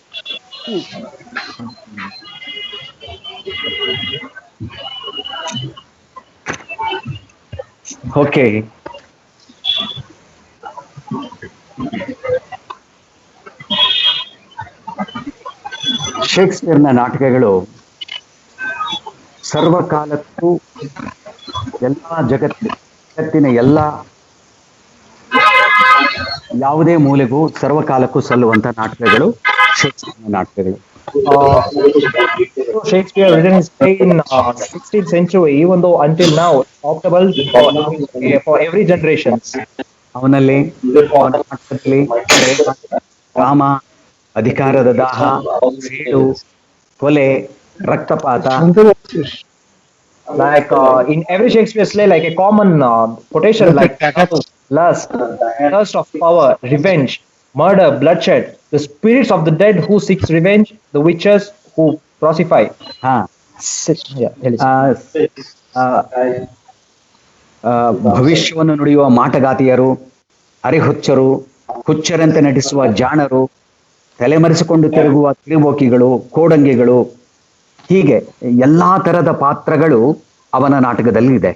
Okay, ಶೇಕ್ಸ್ಪಿಯರ್ನ ನಾಟಕಗಳು ಸರ್ವಕಾಲಕ್ಕೂ ಜಗತ್ತಿನ ಎಲ್ಲ ಯಾವುದೇ ಮೂಲೆಗೂ ಸರ್ವಕಾಲಕ್ಕೂ ಸಲ್ಲುವಂತ ನಾಟಕಗಳು ಶೇಕ್ಸ್ಪಿಯರ್ನ ನಾಟಕಗಳು. Shakespeare written his play in 16th century, even though until now optable for every generations. ಅವನಲ್ಲಿ ನಾಟಕದಲ್ಲಿ ಕಾಮ, ಅಧಿಕಾರದ ದಾಹ, ಸೇಡು, ಕೊಲೆ, ರಕ್ತಪಾತ, like in every Shakespeare's play, like a common quotation like lust, thirst of power, revenge, murder, bloodshed, the spirits of the dead who seeks revenge, the witches who prosify. ಭವಿಷ್ಯವನ್ನು ನುಡಿಯುವ ಮಾಟಗಾತಿಯರು, ಅರಿಹುಚ್ಚರು, ಹುಚ್ಚರಂತೆ ನಟಿಸುವ ಜಾಣರು, ತಲೆಮರೆಸಿಕೊಂಡು ತಿರುಗುವ ತಿರುಬೋಕಿಗಳು, ಕೋಡಂಗಿಗಳು, ಹೀಗೆ ಎಲ್ಲಾ ತರದ ಪಾತ್ರಗಳು ಅವನ ನಾಟಕದಲ್ಲಿ ಇದೆ.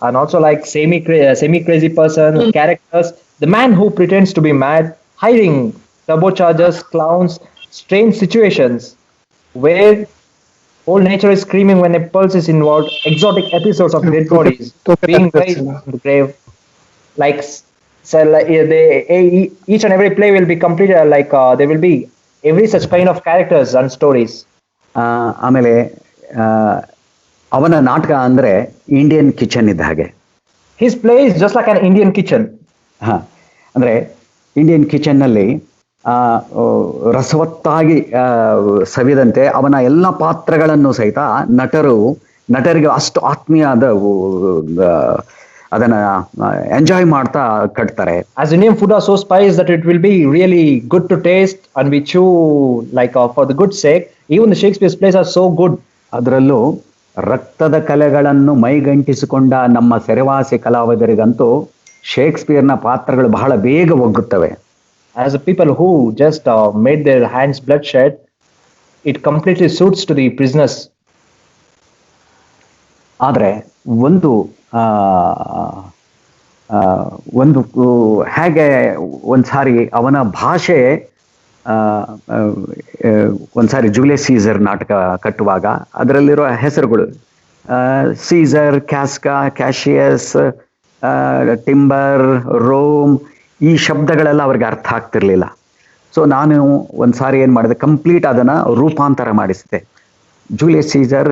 And also like semi crazy person characters, the man who pretends to be mad, hiding turbochargers, clowns, strange situations where whole nature is screaming when a pulse is involved, exotic episodes of dead bodies being raised from the grave. Like each and every play will be completed there will be every such kind of characters and stories. ಆಮೇಲೆ ಅವನ ನಾಟಕ ಅಂದ್ರೆ Indian kitchen ಇದ್ದ ಹಾಗೆ. His play is just like an Indian kitchen. ಅಂದ್ರೆ Indian kitchen ನಲ್ಲಿ ರಸವತ್ತಾಗಿ ಸವಿದಂತೆ ಅವನ ಎಲ್ಲ ಪಾತ್ರಗಳನ್ನು ಸಹಿತ ನಟರಿಗೆ ಅಷ್ಟು ಆತ್ಮೀಯದ ಅದನ್ನ ಎಂಜಾಯ್ ಮಾಡ್ತಾ ಕಟ್ತಾರೆ. As Indian food are so spiced that it will be really good to taste and we chew for the good sake. Even the Shakespeare's plays are so good ಅದರಲ್ಲೂ ರಕ್ತದ ಕಲೆಗಳನ್ನು ಮೈಗಂಟಿಸಿಕೊಂಡ ನಮ್ಮ ಸೆರೆವಾಸಿ ಕಲಾವಿದರಿಗಂತೂ ಶೇಕ್ಸ್ಪಿಯರ್ನ ಪಾತ್ರಗಳು ಬಹಳ ಬೇಗ ಒಗ್ಗುತ್ತವೆ. As the people who just made their hands bloodshed, it completely suits to the prisoners. ಆದರೆ ಒಂದು ಒಂದು ಹೇಗೆ ಒಂದ್ಸಾರಿ ಅವನ ಭಾಷೆ ಒಂದ್ಸಾರಿ ಜೂಲಿಯಸ್ ಸೀಸರ್ ನಾಟಕ ಕಟ್ಟುವಾಗ ಅದರಲ್ಲಿರೋ ಹೆಸರುಗಳು ಸೀಸರ್, ಕ್ಯಾಸ್ಕಾ, ಕ್ಯಾಶಿಯಸ್, ಟಿಂಬರ್, ರೋಮ್, ಈ ಶಬ್ದಗಳೆಲ್ಲ ಅವ್ರಿಗೆ ಅರ್ಥ ಆಗ್ತಿರ್ಲಿಲ್ಲ. ಸೊ ನಾನು ಒಂದ್ಸಾರಿ ಏನು ಮಾಡಿದೆ, ಕಂಪ್ಲೀಟ್ ಅದನ್ನು ರೂಪಾಂತರ ಮಾಡಿಸಿದೆ. ಜೂಲಿಯಸ್ ಸೀಸರ್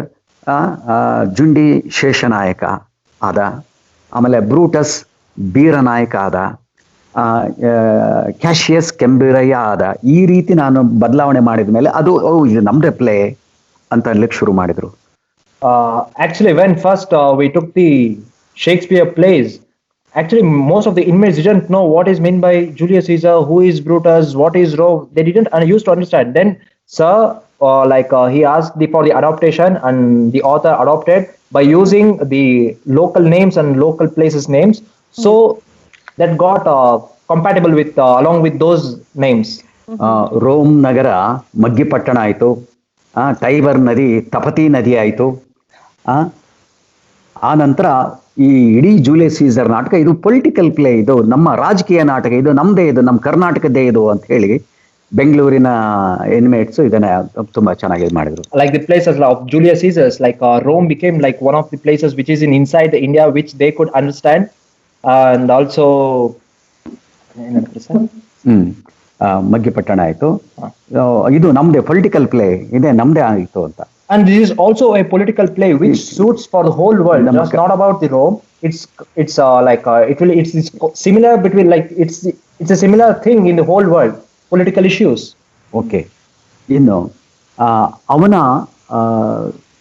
ಜುಂಡಿ ಶೇಷನಾಯಕ ಆದ, ಆಮೇಲೆ ಬ್ರೂಟಸ್ ಬೀರನಾಯಕ ಆದ, ಕ್ಯಾಶಿಯಸ್ ಕೆಂಬಿರಯ್ಯ ಆದ. ಈ ರೀತಿ ನಾನು ಬದಲಾವಣೆ ಮಾಡಿದ ಮೇಲೆ ಅದು ಇದು ನಮ್ದೇ ಪ್ಲೇ ಅಂತ ಅನ್ಲಿಕ್ಕೆ ಶುರು ಮಾಡಿದ್ರು. Actually, when first we took the Shakespeare plays, actually most of the inmates didn't know what is meant by Julius Caesar, who is Brutus, what is Rome. They didn't used to understand. Then sir he asked for the adaptation, and the author adopted by using the local names and local places names, so that got compatible with along with those names. Rome ನಗರ ಮಗ್ಗಿಪಟ್ಟಣ ಆಯಿತು, Tiber ನದಿ ತಪತಿ ನದಿ ಆಯಿತು. ಆ ನಂತರ ಈ ಇಡೀ ಜೂಲಿಯಸ್ ಸೀಸರ್ ನಾಟಕ ಇದು ಪೊಲಿಟಿಕಲ್ ಪ್ಲೇ, ಇದು ನಮ್ಮ ರಾಜಕೀಯ ನಾಟಕ, ಇದು ನಮ್ಮದೇ, ಇದು ನಮ್ಮ ಕರ್ನಾಟಕದ್ದೇ ಇದು ಅಂತ ಹೇಳಿ ಬೆಂಗಳೂರಿನ ಇನ್ಮೇಟ್ಸ್ ಇದನ್ನ ತುಂಬಾ ಚೆನ್ನಾಗಿ ಮಾಡಿದ್ರು. Like the places of Julius Caesar's, like Rome became like one of the places which is in inside India which they could understand, and also ಮಗ್ಗಿಪಟ್ಟಣ ಆಯಿತು, ಇದು ನಮ್ದೇ ಪೊಲಿಟಿಕಲ್ ಪ್ಲೇ, ಇದೇ ನಮ್ದೇ ಆಯಿತು ಅಂತ. And this is also a political play which suits for the whole world, just not about the Rome. It's similar between, like it's a similar thing in the whole world, political issues. Okay. ಇನ್ನು ಅವನ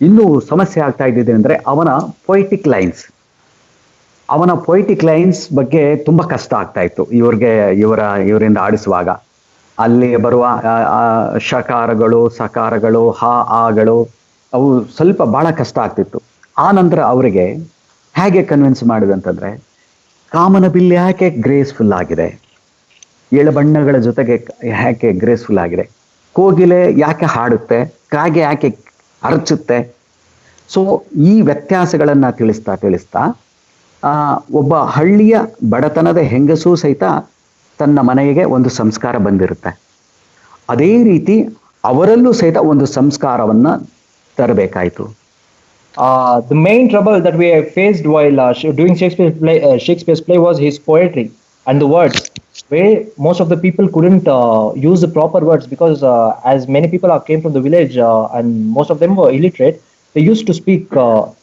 ಇನ್ನೂ ಸಮಸ್ಯೆ ಆಗ್ತಾ ಇದ್ದಿದೆ ಅಂದರೆ ಅವನ poetic lines ಬಗ್ಗೆ ತುಂಬ ಕಷ್ಟ ಆಗ್ತಾ ಇತ್ತು ಇವರಿಂದ ಆಡಿಸುವಾಗ. ಅಲ್ಲಿ ಬರುವ ಶಕಾರಗಳು, ಸಕಾರಗಳು, ಆಗಳು ಅವು ಸ್ವಲ್ಪ ಬಹಳ ಕಷ್ಟ ಆಗ್ತಿತ್ತು. ಆ ನಂತರ ಅವರಿಗೆ ಹೇಗೆ ಕನ್ವಿನ್ಸ್ ಮಾಡಿದಂತಂದ್ರೆ, ಕಾಮನಬಿಲ್ಲು ಯಾಕೆ ಗ್ರೇಸ್ಫುಲ್ ಆಗಿದೆ, ಏಳುಬಣ್ಣಗಳ ಜೊತೆಗೆ ಯಾಕೆ ಗ್ರೇಸ್ಫುಲ್ ಆಗಿದೆ, ಕೋಗಿಲೆ ಯಾಕೆ ಹಾಡುತ್ತೆ, ಕಾಗೆ ಯಾಕೆ ಅರಚುತ್ತೆ. ಸೊ ಈ ವ್ಯತ್ಯಾಸಗಳನ್ನು ತಿಳಿಸ್ತಾ ಒಬ್ಬ ಹಳ್ಳಿಯ ಬಡತನದ ಹೆಂಗಸೂ ಸಹಿತ ತನ್ನ ಮನೆಗೆ ಒಂದು ಸಂಸ್ಕಾರ ಬಂದಿರುತ್ತೆ. ಅದೇ ರೀತಿ ಅವರಲ್ಲೂ ಸಹಿತ ಒಂದು ಸಂಸ್ಕಾರವನ್ನ ತರಬೇಕಾಯಿತು. The main trouble that we have faced while doing Shakespeare's play was his poetry and the words, where most of the people couldn't use the proper words, because as many people came from the village and most of them were illiterate. They used to speak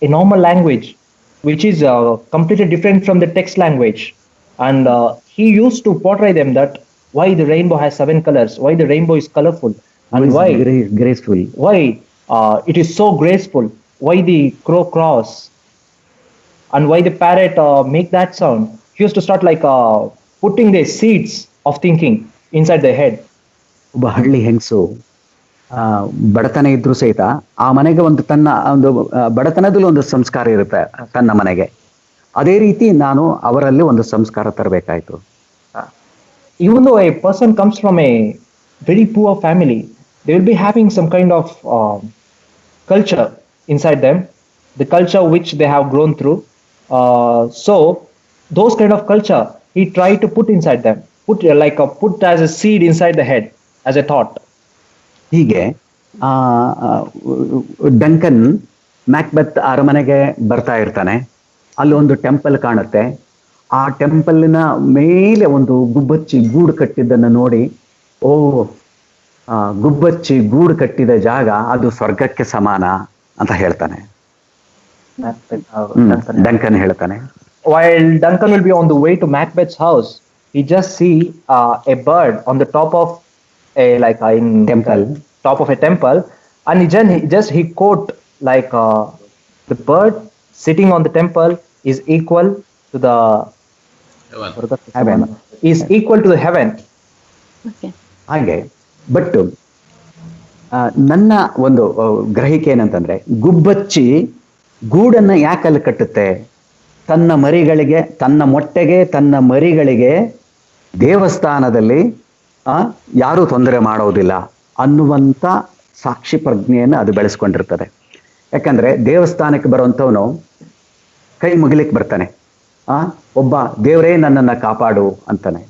a normal language which is completely different from the text language, and he used to portray them that why the rainbow has 7 colors, why the rainbow is colorful, and why graceful, why it is so graceful, why the crow crows, and why the parrot make that sound. He used to start like putting the seeds of thinking inside their head. ಒಬ್ಬ ಹಳ್ಳಿ ಹೆಂಗಸು ಬಡತನ ಇದ್ರೂ ಸಹಿತ ಆ ಮನೆಗೆ ತನ್ನ ಬಡತನದಲ್ಲಿ ಒಂದು ಸಂಸ್ಕಾರ ಇರುತ್ತೆ ತನ್ನ ಮನೆಗೆ. ಅದೇ ರೀತಿ ನಾನು ಅವರಲ್ಲಿ ಒಂದು ಸಂಸ್ಕಾರ ತರಬೇಕಾಯ್ತು. Even though a person comes from a very poor family, they will be having some kind of culture inside them, the culture which they have grown through. So those kind of culture he tried to put inside them, put as a seed inside the head, as a thought. ಹೀಗೆ Duncan Macbeth ಅರಮನೆಗೆ ಬರ್ತಾ ಇರ್ತಾನೆ. ಅಲ್ಲಿ ಒಂದು temple ಕಾಣುತ್ತೆ. ಆ ಟೆಂಪಲ್ನ ಮೇಲೆ ಒಂದು ಗುಬ್ಬಚ್ಚಿ ಗೂಡು ಕಟ್ಟಿದ್ದನ್ನು ನೋಡಿ, ಗುಬ್ಬಚ್ಚಿ ಗೂಡು ಕಟ್ಟಿದ ಜಾಗ ಅದು ಸ್ವರ್ಗಕ್ಕೆ ಸಮಾನ ಅಂತ ಹೇಳ್ತಾನೆ. ಡಂಕನ್ ಹೇಳ್ತಾನೆ. While Duncan will be on the way to Macbeth's house, he just see a bird on the top of top of a temple, and he quote like the bird sitting on the temple is equal to the heaven. Is equal to the heaven. Okay. ಹಾಗೆ but ನನ್ನ ಒಂದು ಗ್ರಹಿಕೆ ಏನಂತಂದ್ರೆ, ಗುಬ್ಬಚ್ಚಿ ಗೂಡನ್ನ ಯಾಕಲ್ಲಿ ಕಟ್ಟುತ್ತೆ? ತನ್ನ ಮರಿಗಳಿಗೆ, ತನ್ನ ಮೊಟ್ಟೆಗೆ, ತನ್ನ ಮರಿಗಳಿಗೆ ದೇವಸ್ಥಾನದಲ್ಲಿ ಯಾರೂ ತೊಂದರೆ ಮಾಡೋದಿಲ್ಲ ಅನ್ನುವಂಥ ಸಾಕ್ಷಿ ಪ್ರಜ್ಞೆಯನ್ನು ಅದು ಬೆಳೆಸ್ಕೊಂಡಿರ್ತದೆ. ಯಾಕಂದ್ರೆ ದೇವಸ್ಥಾನಕ್ಕೆ ಬರುವಂಥವನು ಕೈ ಮುಗಿಲಿಕ್ಕೆ ಬರ್ತಾನೆ, ಒಬ್ಬ ದೇವರೇ ನನ್ನನ್ನು ಕಾಪಾಡು ಅಂತಾನೆ,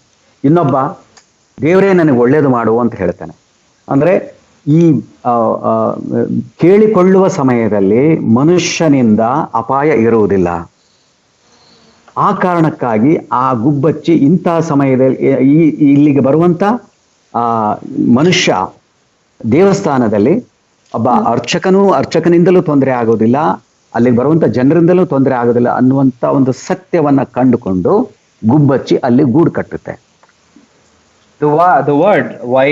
ಇನ್ನೊಬ್ಬ ದೇವರೇ ನನಗೆ ಒಳ್ಳೇದು ಮಾಡು ಅಂತ ಹೇಳ್ತಾನೆ. ಅಂದ್ರೆ ಈ ಕೇಳಿಕೊಳ್ಳುವ ಸಮಯದಲ್ಲಿ ಮನುಷ್ಯನಿಂದ ಅಪಾಯ ಇರುವುದಿಲ್ಲ. ಆ ಕಾರಣಕ್ಕಾಗಿ ಆ ಗುಬ್ಬಚ್ಚಿ ಇಂತಹ ಸಮಯದಲ್ಲಿ ಇಲ್ಲಿಗೆ ಬರುವಂತ ಮನುಷ್ಯ ದೇವಸ್ಥಾನದಲ್ಲಿ ಒಬ್ಬ ಅರ್ಚಕನಿಂದಲೂ ತೊಂದರೆ ಆಗೋದಿಲ್ಲ, ಅಲ್ಲಿಗೆ ಬರುವಂತ ಜನರಿಂದಲೂ ತೊಂದರೆ ಆಗೋದಿಲ್ಲ ಅನ್ನುವಂತ ಒಂದು ಸತ್ಯವನ್ನ ಕಂಡುಕೊಂಡು ಗುಬ್ಬಚ್ಚಿ ಅಲ್ಲಿ ಗೂಡು ಕಟ್ಟುತ್ತೆ. The word why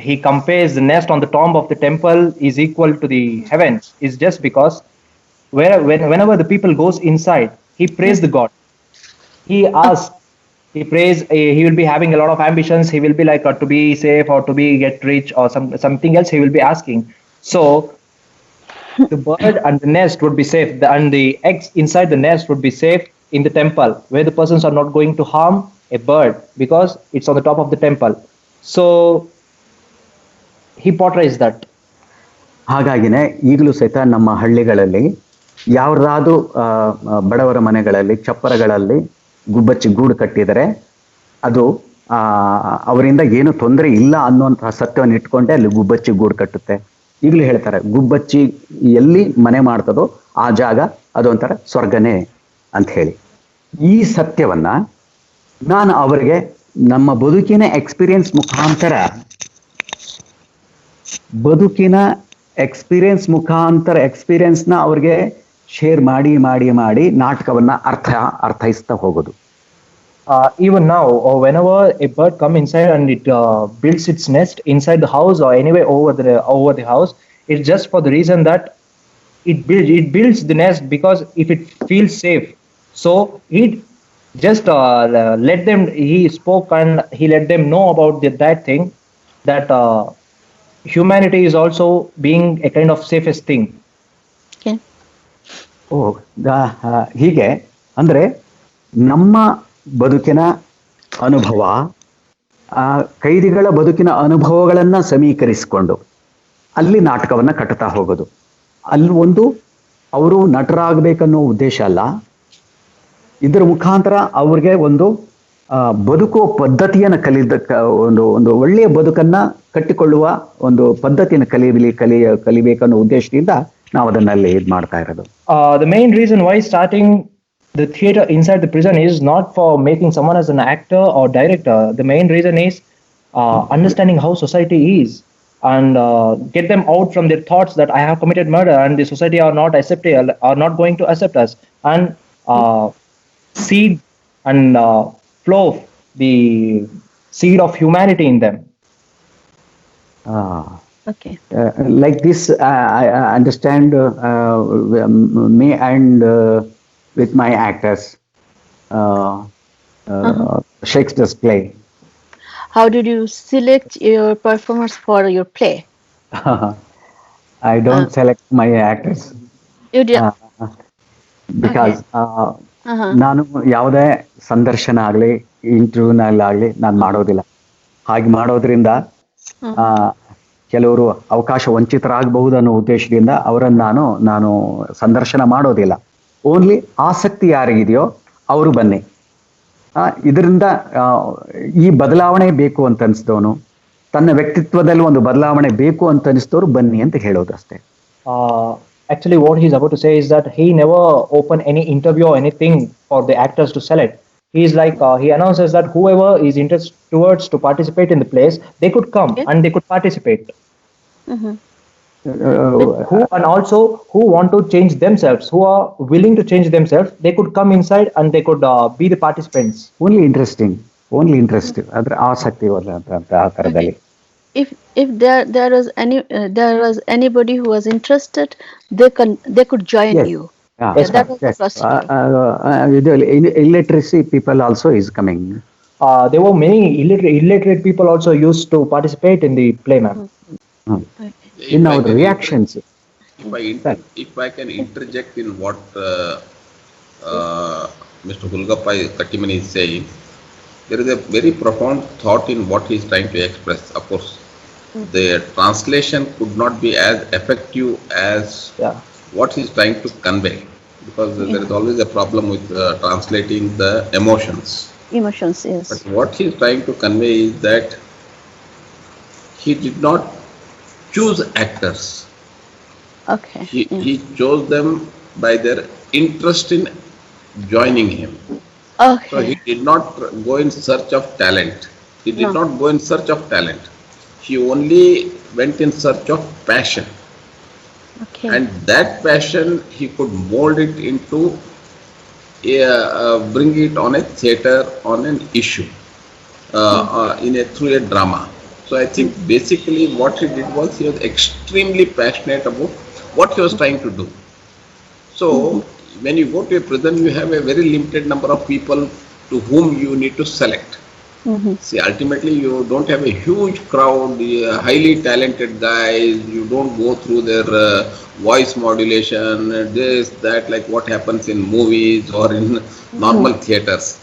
he compares the nest on the tomb of the temple is equal to the heavens is just because whenever the people goes inside, he prays the God. He asks, he prays, he will be having a lot of ambitions, he will be like to be safe or to be get rich or something else he will be asking. So the bird and the nest would be safe, and the eggs inside the nest would be safe in the temple, where the persons are not going to harm a bird because it's on the top of the temple. So he portrays that. ಹಾಗಾಗಿನೇ ಈಗಲೂ ಸಹಿತ ನಮ್ಮ ಹಳ್ಳಿಗಳಲ್ಲಿ ಯಾವ್ದಾದ್ರು ಬಡವರ ಮನೆಗಳಲ್ಲಿ ಚಪ್ಪರಗಳಲ್ಲಿ ಗುಬ್ಬಚ್ಚಿ ಗೂಡು ಕಟ್ಟಿದರೆ ಅದು ಅವರಿಂದ ಏನು ತೊಂದರೆ ಇಲ್ಲ ಅನ್ನುವಂತಹ ಸತ್ಯವನ್ನು ಇಟ್ಕೊಂಡೆ ಅಲ್ಲಿ ಗುಬ್ಬಚ್ಚಿ ಗೂಡು ಕಟ್ಟುತ್ತೆ. ಈಗಲೂ ಹೇಳ್ತಾರೆ, ಗುಬ್ಬಚ್ಚಿ ಎಲ್ಲಿ ಮನೆ ಮಾಡ್ತದೋ ಆ ಜಾಗ ಅದು ಒಂಥರ ಸ್ವರ್ಗನೇ ಅಂತ ಹೇಳಿ. ಈ ಸತ್ಯವನ್ನ ನಾನು ಅವರಿಗೆ ನಮ್ಮ ಬದುಕಿನ ಎಕ್ಸ್ಪೀರಿಯನ್ಸ್ ಎಕ್ಸ್ಪೀರಿಯನ್ಸ್ನ ಅವ್ರಿಗೆ ಶೇರ್ ಮಾಡಿ ಮಾಡಿ ಮಾಡಿ ನಾಟಕವನ್ನ ಅರ್ಥೈಸ್ತಾ ಹೋಗೋದು. Even now, or whenever a bird come inside and it builds its nest inside the house or anywhere over the house, it's just for the reason that it builds the nest because if it feels safe. So it just let them. He spoke and he let them know about that thing, that humanity is also being a kind of safest thing. Okay. ಹೀಗೆ ಅಂದ್ರೆ ನಮ್ಮ ಬದುಕಿನ ಅನುಭವ, ಕೈದಿಗಳ ಬದುಕಿನ ಅನುಭವಗಳನ್ನ ಸಮೀಕರಿಸಿಕೊಂಡು ಅಲ್ಲಿ ನಾಟಕವನ್ನ ಕಟ್ಟುತ್ತಾ ಹೋಗೋದು. ಅಲ್ಲಿ ಒಂದು ಅವರು ನಟರಾಗಬೇಕನ್ನೋ ಉದ್ದೇಶ ಅಲ್ಲ, ಇದರ ಮುಖಾಂತರ ಅವ್ರಿಗೆ ಒಂದು ಬದುಕುವ ಪದ್ಧತಿಯನ್ನು ಒಂದು ಒಳ್ಳೆಯ ಬದುಕನ್ನ ಕಟ್ಟಿಕೊಳ್ಳುವ ಒಂದು ಪದ್ಧತಿಯನ್ನು ಕಲಿಬೇಕನ್ನೋ ಉದ್ದೇಶದಿಂದ ನಾವು ಅದನ್ನಲ್ಲಿ ಇದು ಮಾಡ್ತಾ ಇರೋದು. The main reason why starting the theater inside the prison is not for making someone as an actor or director. The main reason is understanding how society is and get them out from their thoughts that I have committed murder and the society are not going to accept us, and seed and flow the seed of humanity in them. Okay. Like this, I understand me and with my actors, Shakespeare's play. How did you select your performers for your play? I don't select my actors. You did. Because ನಾನು ಯಾವುದೇ ಸಂದರ್ಶನ ಆಗಲಿ ಇಂಟರ್ವ್ಯೂನಲ್ಲಾಗಲಿ ನಾನು ಮಾಡೋದಿಲ್ಲ. ಹಾಗೆ ಮಾಡೋದ್ರಿಂದ ಕೆಲವರು ಅವಕಾಶ ವಂಚಿತರಾಗಬಹುದು ಅನ್ನೋ ಉದ್ದೇಶದಿಂದ ಅವರನ್ನು ನಾನು ಸಂದರ್ಶನ ಮಾಡೋದಿಲ್ಲ. ಓನ್ಲಿ ಆಸಕ್ತಿ ಯಾರಿಗಿದೆಯೋ ಅವರು ಬನ್ನಿ. ಇದರಿಂದ ಈ ಬದಲಾವಣೆ ಬೇಕು ಅಂತ ಅನಿಸಿದವನು, ತನ್ನ ವ್ಯಕ್ತಿತ್ವದಲ್ಲಿ ಒಂದು ಬದಲಾವಣೆ ಬೇಕು ಅಂತ ಅನಿಸಿದವರು ಬನ್ನಿ ಅಂತ ಹೇಳೋದು ಅಷ್ಟೇ. Actually, what he's about to say is that he never opened any interview or anything for the actors to select. He's like, he announces that whoever is interested towards to participate in the plays, they could come and they could participate. And also who want to change themselves, who are willing to change themselves, they could come inside and they could be the participants. Only interesting. Adra ಆಸಕ್ತಿ ಅಂತ ಆ ಥರದಲ್ಲಿ. If there was anybody who was interested, they could join you. Yes, that was the procedure. Illiteracy people also is coming. There were many illiterate people also used to participate in the play, ma'am. Okay. in our reactions. If I can interject in what Mr. Hulugappa Kattimani is saying, there is a very profound thought in what he is trying to express. Of course, the translation could not be as effective as what he is trying to convey, because there is always a problem with translating the emotions. Emotions, yes. But what he is trying to convey is that he did not choose actors. Okay. He chose them by their interest in joining him. Okay. So he did not go in search of talent. He did not go in search of talent. He only went in search of passion. Okay. And that passion he could mold it into, bring it on a theatre, on an issue, through a drama. So I think basically what he did was he was extremely passionate about what he was trying to do. So when you go to a prison, you have a very limited number of people to whom you need to select. See, ultimately you don't have a huge crowd, highly talented guys. You don't go through their voice modulation, this, that, like what happens in movies or in normal theatres.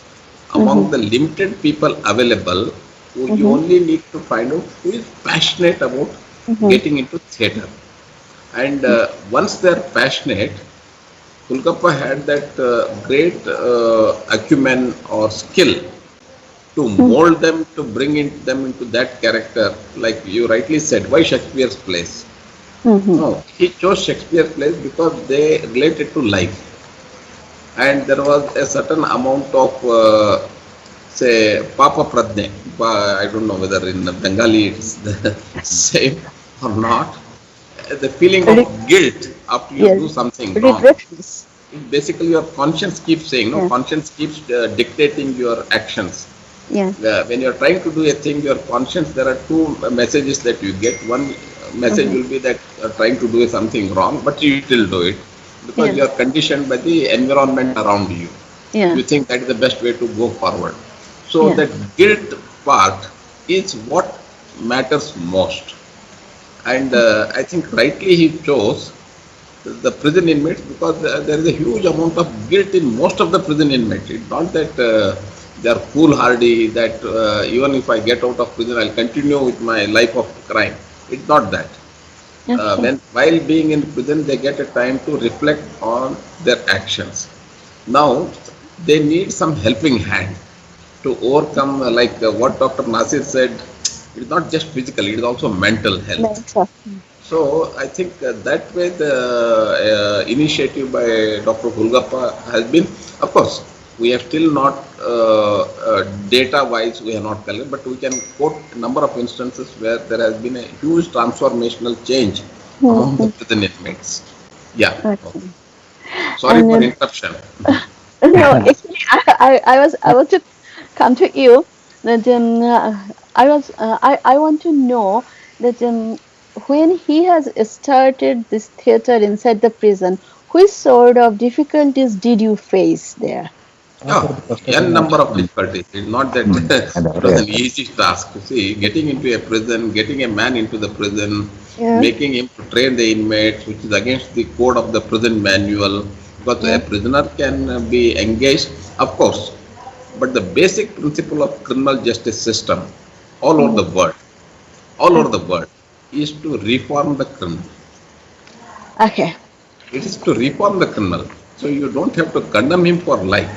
Among the limited people available, you only need to find out who is passionate about getting into theatre. And once they are passionate, Hulugappa had that great acumen or skill to mold them, to bring them into that character. Like you rightly said, why Shakespeare's plays? No, he chose Shakespeare's plays because they related to life. And there was a certain amount of, say, Papa Pradne. I don't know whether in Bengali it's the same or not. The feeling of guilt after you do something wrong. Basically, your conscience keeps saying, conscience keeps dictating your actions. When you are trying to do a thing, your conscience, there are two messages that you get. One message will be that you are trying to do something wrong, but you still do it because you are conditioned by the environment around you. You think that is the best way to go forward. So that guilt part is what matters most. And I think rightly he chose the prison inmates because there is a huge amount of guilt in most of the prison inmates. It's not that they are foolhardy, that even if I get out of prison, I'll continue with my life of crime. It's not that. While being in prison, they get a time to reflect on their actions. Now, they need some helping hand to overcome, like what Dr. Nasir said, it's not just physical, it is also mental health. So I think that way the initiative by Dr. Hulugappa has been, of course, we have still not, data-wise, we have not collected, but we can quote a number of instances where there has been a huge transformational change among the prison inmates. Yeah. Okay. Sorry for interruption. No, actually, I want to come to you. That I want to know that when he has started this theatre inside the prison, which sort of difficulties did you face there? N number of difficulties. It's not that it was an easy task. See, getting into a prison, getting a man into the prison, making him to train the inmates, which is against the code of the prison manual, because a prisoner can be engaged, of course, but the basic principle of criminal justice system all over the world, is to reform the criminal. Okay. It is to reform the criminal. So you don't have to condemn him for life.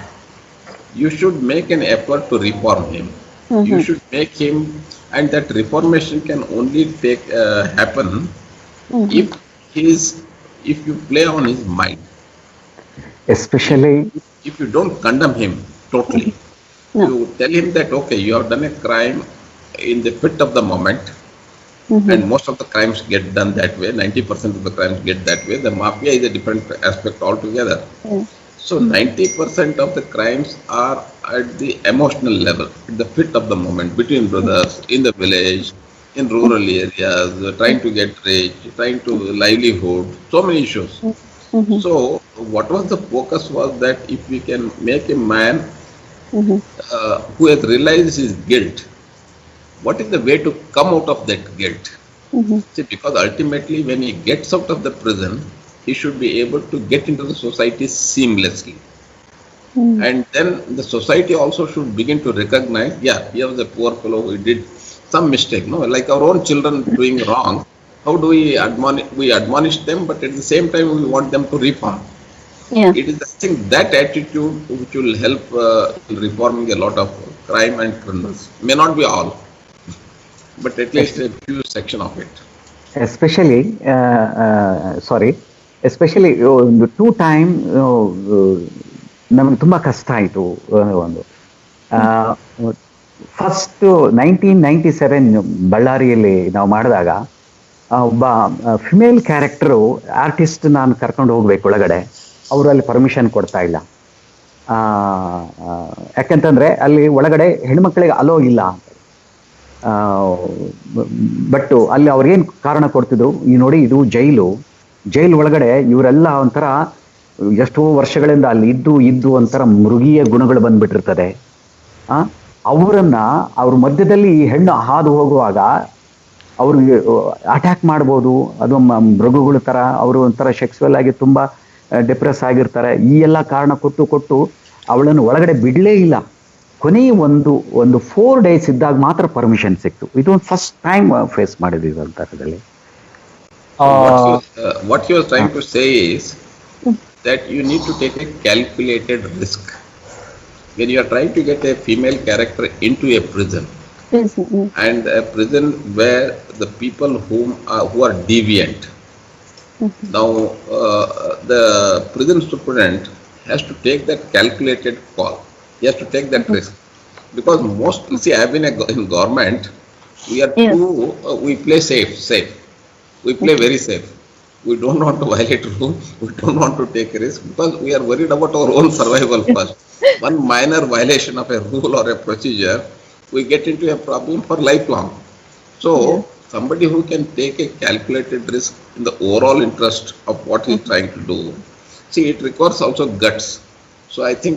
You should make an effort to reform him. You should make him, and that reformation can only happen if you play on his mind. Especially if you don't condemn him totally. You tell him that, okay, you have done a crime in the fit of the moment, and most of the crimes get done that way. 90% of the crimes get that way. The mafia is a different aspect altogether. So 90% of the crimes are at the emotional level, at the fit of the moment, between brothers, in the village, in rural areas, trying to get rich, trying to livelihood, so many issues. So what was the focus was that if we can make a man who has realized his guilt, what is the way to come out of that guilt? See, because ultimately when he gets out of the prison, he should be able to get into the society seamlessly. And then the society also should begin to recognize, yeah, here was a poor fellow who did some mistake, no? Like our own children doing wrong, how do we admonish them, but at the same time we want them to reform. Yeah. It is, I think, that attitude which will help in reforming a lot of crime and criminals. May not be all, but at least a few section of it. Especially, especially ಒಂದು 2 time ನಮಗೆ ತುಂಬ ಕಷ್ಟ ಆಯಿತು. ಒಂದು first 1997 ಬಳ್ಳಾರಿಯಲ್ಲಿ ನಾವು ಮಾಡಿದಾಗ ಒಬ್ಬ ಫಿಮೇಲ್ ಕ್ಯಾರೆಕ್ಟರು ಆರ್ಟಿಸ್ಟ್ ನಾನು ಕರ್ಕೊಂಡು ಹೋಗ್ಬೇಕು ಒಳಗಡೆ, ಅವರು ಅಲ್ಲಿ ಪರ್ಮಿಷನ್ ಕೊಡ್ತಾ ಇಲ್ಲ. ಯಾಕಂತಂದ್ರೆ ಅಲ್ಲಿ ಒಳಗಡೆ ಹೆಣ್ಮಕ್ಳಿಗೆ ಅಲೋ ಇಲ್ಲ ಅಂತ. ಬಟ್ ಅಲ್ಲಿ ಅವ್ರೇನ್ ಕಾರಣ ಕೊಡ್ತಿದ್ರು, ಈ ನೋಡಿ ಇದು ಜೈಲ್ ಒಳಗಡೆ ಇವರೆಲ್ಲ ಒಂಥರ ಎಷ್ಟೋ ವರ್ಷಗಳಿಂದ ಅಲ್ಲಿ ಇದ್ದು ಒಂಥರ ಮೃಗೀಯ ಗುಣಗಳು ಬಂದ್ಬಿಟ್ಟಿರ್ತದೆ. ಅವ್ರ ಮಧ್ಯದಲ್ಲಿ ಈ ಹೆಣ್ಣು ಹಾದು ಹೋಗುವಾಗ ಅವ್ರಿಗೆ ಅಟ್ಯಾಕ್ ಮಾಡ್ಬೋದು, ಅದು ಮೃಗಗಳ ತರ, ಅವರು ಒಂಥರ ಸೆಕ್ಸುವಲ್ ಆಗಿ ತುಂಬಾ ಡಿಪ್ರೆಸ್ ಆಗಿರ್ತಾರೆ. ಈ ಎಲ್ಲ ಕಾರಣ ಕೊಟ್ಟು ಅವಳನ್ನು ಒಳಗಡೆ ಬಿಡ್ಲೇ ಇಲ್ಲ. ಕೊನೆ ಒಂದು 4 days ಇದ್ದಾಗ ಮಾತ್ರ ಪರ್ಮಿಷನ್ ಸಿಕ್ತು. ಇದೊಂದು ಫಸ್ಟ್ ಟೈಮ್ ಫೇಸ್ ಮಾಡಿದ್ವಿ ಅಂತರದಲ್ಲಿ. What you are trying to say is that you need to take a calculated risk when you are trying to get a female character into a prison, and a prison where the people who are deviant. Now the prison superintendent has to take that calculated call. He has to take that risk, because mostly, see, I have been in government, we are we play safe. We play very safe. We don't want to violate rules. We don't want to take a risk because we are worried about our own survival first. One minor violation of a rule or a procedure, we get into a problem for lifelong. So somebody who can take a calculated risk in the overall interest of what he is trying to do, see, it requires also guts. So I think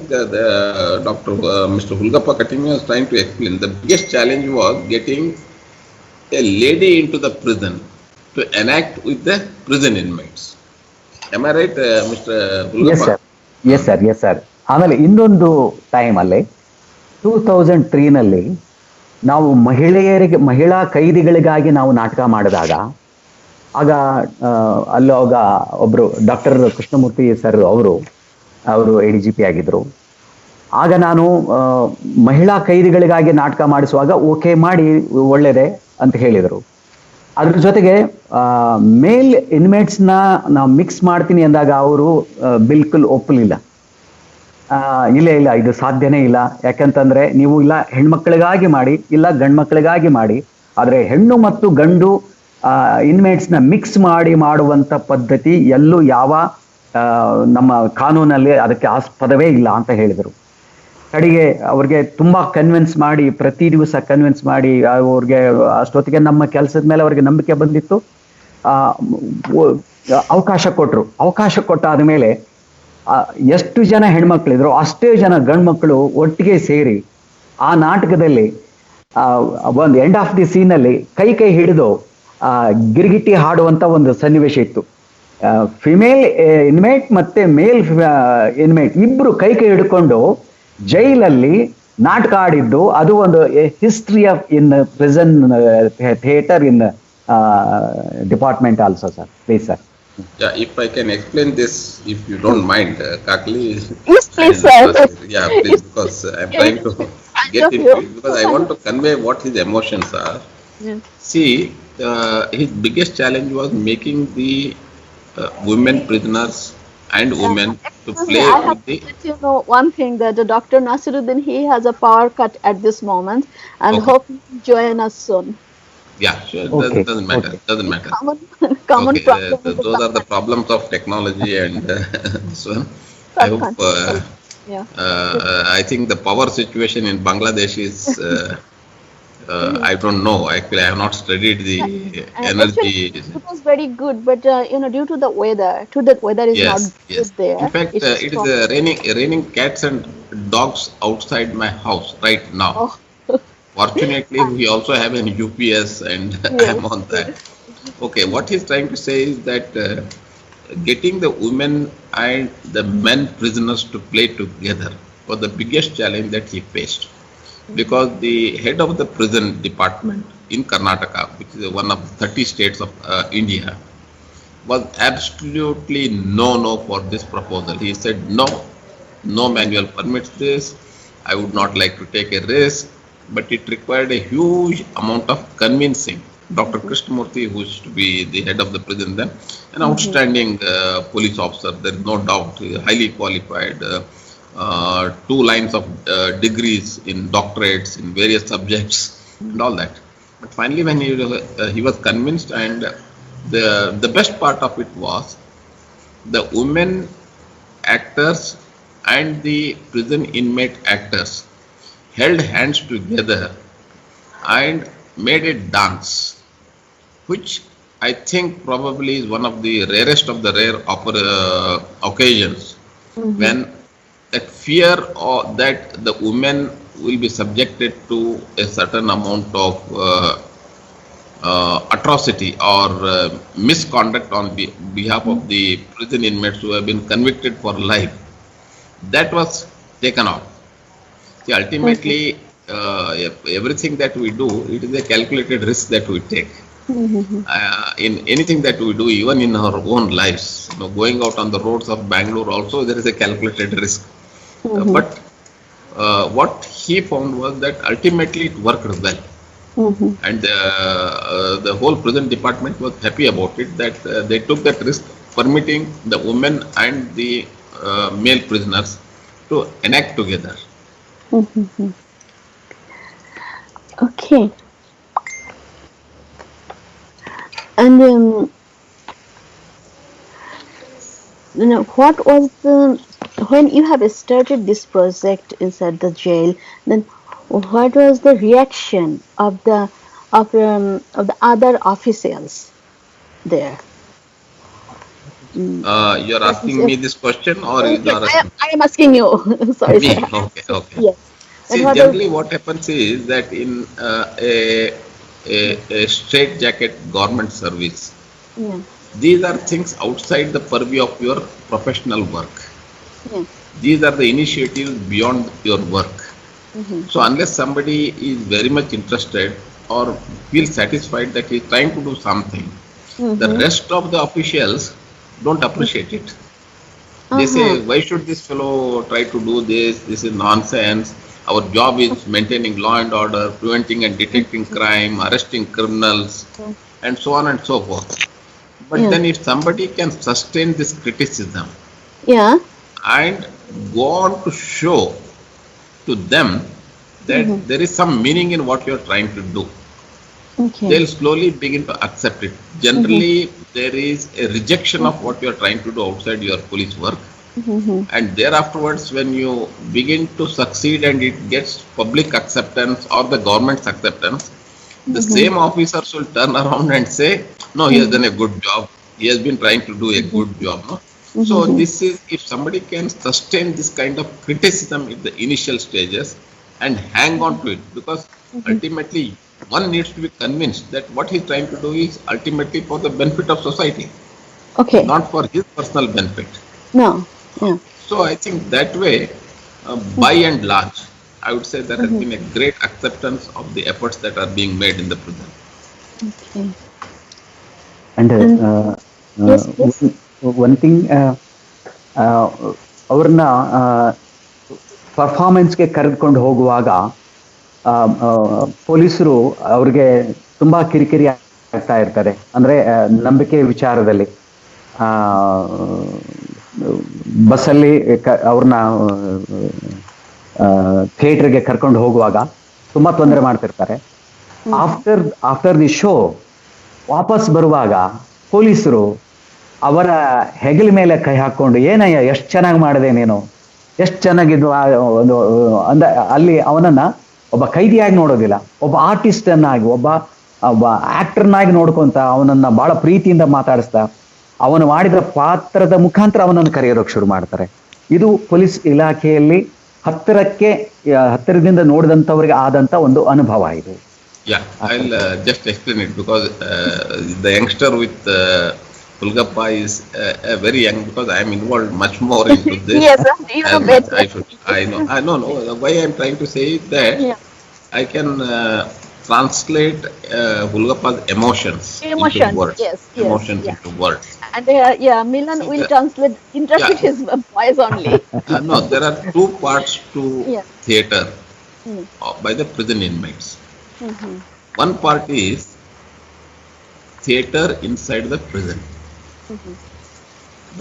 Mr. Hulugappa Kattimani was trying to explain the biggest challenge was getting a lady into the prison to enact with the prison inmates. Am I right, Mr. Hulugappa? Yes sir. ಆಮೇಲೆ ಇನ್ನೊಂದು time ಅಲ್ಲಿ 2003 ನಲ್ಲಿ ನಾವು ಮಹಿಳಾ ಕೈದಿಗಳಿಗಾಗಿ ನಾವು ನಾಟಕ ಮಾಡಿದಾಗ, ಆಗ ಅಲ್ಲೋಗ ಒಬ್ರು ಡಾಕ್ಟರ್ ಕೃಷ್ಣಮೂರ್ತಿ ಸರ್ ಅವರು ADGP ಆಗಿದ್ರು. ಆಗ ನಾನು ಮಹಿಳಾ ಕೈದಿಗಳಿಗಾಗಿ ನಾಟಕ ಮಾಡಿಸುವಾಗ ಓಕೆ ಮಾಡಿ, ಒಳ್ಳೇದೆ ಅಂತ ಹೇಳಿದರು. ಅದ್ರ ಜೊತೆಗೆ ಮೇಲ್ ಇನ್ಮೇಟ್ಸ್ನ ನಾವು ಮಿಕ್ಸ್ ಮಾಡ್ತೀನಿ ಅಂದಾಗ ಅವರು ಬಿಲ್ಕುಲ್ ಒಪ್ಪಲಿಲ್ಲ. ಇಲ್ಲ ಇದು ಸಾಧ್ಯನೇ ಇಲ್ಲ, ಯಾಕಂತಂದ್ರೆ ನೀವು ಇಲ್ಲ ಹೆಣ್ಮಕ್ಳಿಗಾಗಿ ಮಾಡಿ, ಇಲ್ಲ ಗಂಡು ಮಕ್ಕಳಿಗಾಗಿ ಮಾಡಿ, ಆದ್ರೆ ಹೆಣ್ಣು ಮತ್ತು ಗಂಡು ಇನ್ಮೇಟ್ಸ್ನ ಮಿಕ್ಸ್ ಮಾಡುವಂತ ಪದ್ಧತಿ ಎಲ್ಲೂ ಯಾವ ನಮ್ಮ ಕಾನೂನಲ್ಲಿ ಅದಕ್ಕೆ ಆಸ್ಪದವೇ ಇಲ್ಲ ಅಂತ ಹೇಳಿದರು. ಕಡೆಗೆ ಅವ್ರಿಗೆ ತುಂಬಾ ಕನ್ವಿನ್ಸ್ ಮಾಡಿ, ಪ್ರತಿ ದಿವಸ ಕನ್ವಿನ್ಸ್ ಮಾಡಿ, ಅವ್ರಿಗೆ ಅಷ್ಟೊತ್ತಿಗೆ ನಮ್ಮ ಕೆಲಸದ ಮೇಲೆ ಅವ್ರಿಗೆ ನಂಬಿಕೆ ಬಂದಿತ್ತು. ಅವಕಾಶ ಕೊಟ್ಟಾದ ಮೇಲೆ ಎಷ್ಟು ಜನ ಹೆಣ್ಮಕ್ಳಿದ್ರು ಅಷ್ಟೇ ಜನ ಗಂಡು ಮಕ್ಕಳು ಒಟ್ಟಿಗೆ ಸೇರಿ ಆ ನಾಟಕದಲ್ಲಿ ಒಂದು ಎಂಡ್ ಆಫ್ ದಿ ಸೀನ್ ಅಲ್ಲಿ ಕೈ ಹಿಡಿದು ಗಿರ್ಗಿಟಿ ಹಾಡುವಂತ ಒಂದು ಸನ್ನಿವೇಶ ಇತ್ತು. ಫಿಮೇಲ್ ಇನ್ಮೇಟ್ ಮತ್ತೆ ಮೇಲ್ ಇನ್ಮೇಟ್ ಇಬ್ರು ಕೈ ಹಿಡ್ಕೊಂಡು ಜೈಲಲ್ಲಿ ನಾಟಕ ಆಡಿದ್ದು, ಅದು ಒಂದು history of in prison theatre in department also sir. Please sir. Yeah, if I can explain this, if you don't mind, Kakli. Yes, please, sir. Yeah, please, because I'm trying to get into it, because I want to convey what his emotions are. See, his biggest challenge was making the women prisoners and women to play I have to let you know one thing, that Dr. Nasir Uddin, he has a power cut at this moment, and hope he will join us soon. Yeah, sure. Okay. Doesn't matter. Doesn't matter. Common problem. Those are the problems of technology and this one. I hope. I think the power situation in Bangladesh is. I don't know. Actually, I have not studied the energy. Actually, it was very good, but due to the weather, is not good there. In fact, it is raining cats and dogs outside my house right now. Fortunately, we also have an UPS, and I am on that. Okay, what he's trying to say is that getting the women and the men prisoners to play together was the biggest challenge that he faced, because the head of the prison department in Karnataka, which is one of the 30 states of India, was absolutely no for this proposal. He said no manual permits this. I would not like to take a risk, but it required a huge amount of convincing. Dr. Krishnamurthy, who used to be the head of the prison then, an outstanding police officer, there is no doubt, highly qualified, 2 lines of degrees in doctorates in various subjects and all that. But finally, when he was convinced, and the best part of it was the women actors and the prison inmate actors held hands together and made a dance, which I think probably is one of the rarest of the rare occasions when that fear or that the women will be subjected to a certain amount of atrocity or misconduct on behalf of the prison inmates who have been convicted for life, that was taken off. See, ultimately, everything that we do, it is a calculated risk that we take. In anything that we do, even in our own lives, going out on the roads of Bangalore also, there is a calculated risk. But what he found was that ultimately it worked well. And the whole prison department was happy about it, that they took that risk, permitting the women and the male prisoners to enact together. Okay. And what was when you have started this project inside the jail, then what was the reaction of the other officials there? You're asking me this question, or you are asking I am asking you. Sorry, me? sir. Okay. Yes. See, generally what happens is that in a straitjacket government service, these are things outside the purview of your professional work. These are the initiatives beyond your work. So unless somebody is very much interested or feels satisfied that he is trying to do something, the rest of the officials don't appreciate it. They say, why should this fellow try to do this? This is nonsense. Our job is maintaining law and order, preventing and detecting crime, arresting criminals, and so on and so forth. But then if somebody can sustain this criticism and go on to show to them that there is some meaning in what you're trying to do, they'll slowly begin to accept it. Generally, there is a rejection of what you're trying to do outside your police work. And thereafterwards, when you begin to succeed and it gets public acceptance or the government's acceptance, the same officers will turn around and say, no, he has done a good job. He has been trying to do a good job. No? So this is, if somebody can sustain this kind of criticism in the initial stages and hang on to it, because ultimately one needs to be convinced that what he's trying to do is ultimately for the benefit of society, not for his personal benefit. So I think that way, by and large, I would say there has been a great acceptance of the efforts that are being made in the prison. And one thing, ಅವ್ರನ್ನ ಪರ್ಫಾರ್ಮೆನ್ಸ್ಗೆ ಕರೆದುಕೊಂಡು ಹೋಗುವಾಗ ಪೊಲೀಸರು ಅವ್ರಿಗೆ ತುಂಬಾ ಕಿರಿಕಿರಿ ಆಗ್ತಾ ಇರ್ತಾರೆ. ಅಂದ್ರೆ ನಂಬಿಕೆ ವಿಚಾರದಲ್ಲಿ ಬಸ್ಸಲ್ಲಿ ಅವ್ರನ್ನ ಥಿಯೇಟರ್ಗೆ ಕರ್ಕೊಂಡು ಹೋಗುವಾಗ ತುಂಬಾ ತೊಂದರೆ ಮಾಡ್ತಿರ್ತಾರೆ. ಆಫ್ಟರ್ ದಿ ಶೋ ವಾಪಸ್ ಬರುವಾಗ ಪೊಲೀಸರು ಅವರ ಹೆಗಲ ಮೇಲೆ ಕೈ ಹಾಕೊಂಡು, ಏನಯ್ಯ ಎಷ್ಟು ಚೆನ್ನಾಗಿ ಮಾಡಿದೆ ನೀನು, ಎಷ್ಟು ಚೆನ್ನಾಗಿದ್ವು ಒಂದು ಅಂದ, ಅಲ್ಲಿ ಅವನನ್ನ ಒಬ್ಬ ಕೈದಿಯಾಗಿ ನೋಡೋದಿಲ್ಲ, ಒಬ್ಬ ಆರ್ಟಿಸ್ಟ್ ಅನ್ನಾಗಿ, ಒಬ್ಬ ಆಕ್ಟರ್ನಾಗಿ ನೋಡ್ಕೊಂತ ಅವನನ್ನ ಬಹಳ ಪ್ರೀತಿಯಿಂದ ಮಾತಾಡಿಸ್ತಾ ಅವನು ಮಾಡಿದ ಪಾತ್ರದ ಮುಖಾಂತರ ಅವನನ್ನು ಕರೆಯೋದಕ್ಕೆ ಶುರು ಮಾಡ್ತಾರೆ. ಇದು ಪೊಲೀಸ್ ಇಲಾಖೆಯಲ್ಲಿ ಹತ್ತಿರದಿಂದ ನೋಡಿದಂಥವ್ರಿಗೆ ಆದಂತ ಒಂದು ಅನುಭವ ಇದು. Yeah, I'll just explain it because the youngster with Hulugappa is very young because I am involved much more into this. Yes, you know As much better. I know, no, the way I'm trying to say is that Yeah. I can translate Hulugappa's emotions into Emotions. words. Yes, yes, Emotions yeah. into words. And yeah, Milan See will the interpret yeah, his voice only. no, there are two parts to Yeah. theatre Mm-hmm. by the prison inmates. Mm-hmm. One part is theatre inside the prison. Mm-hmm.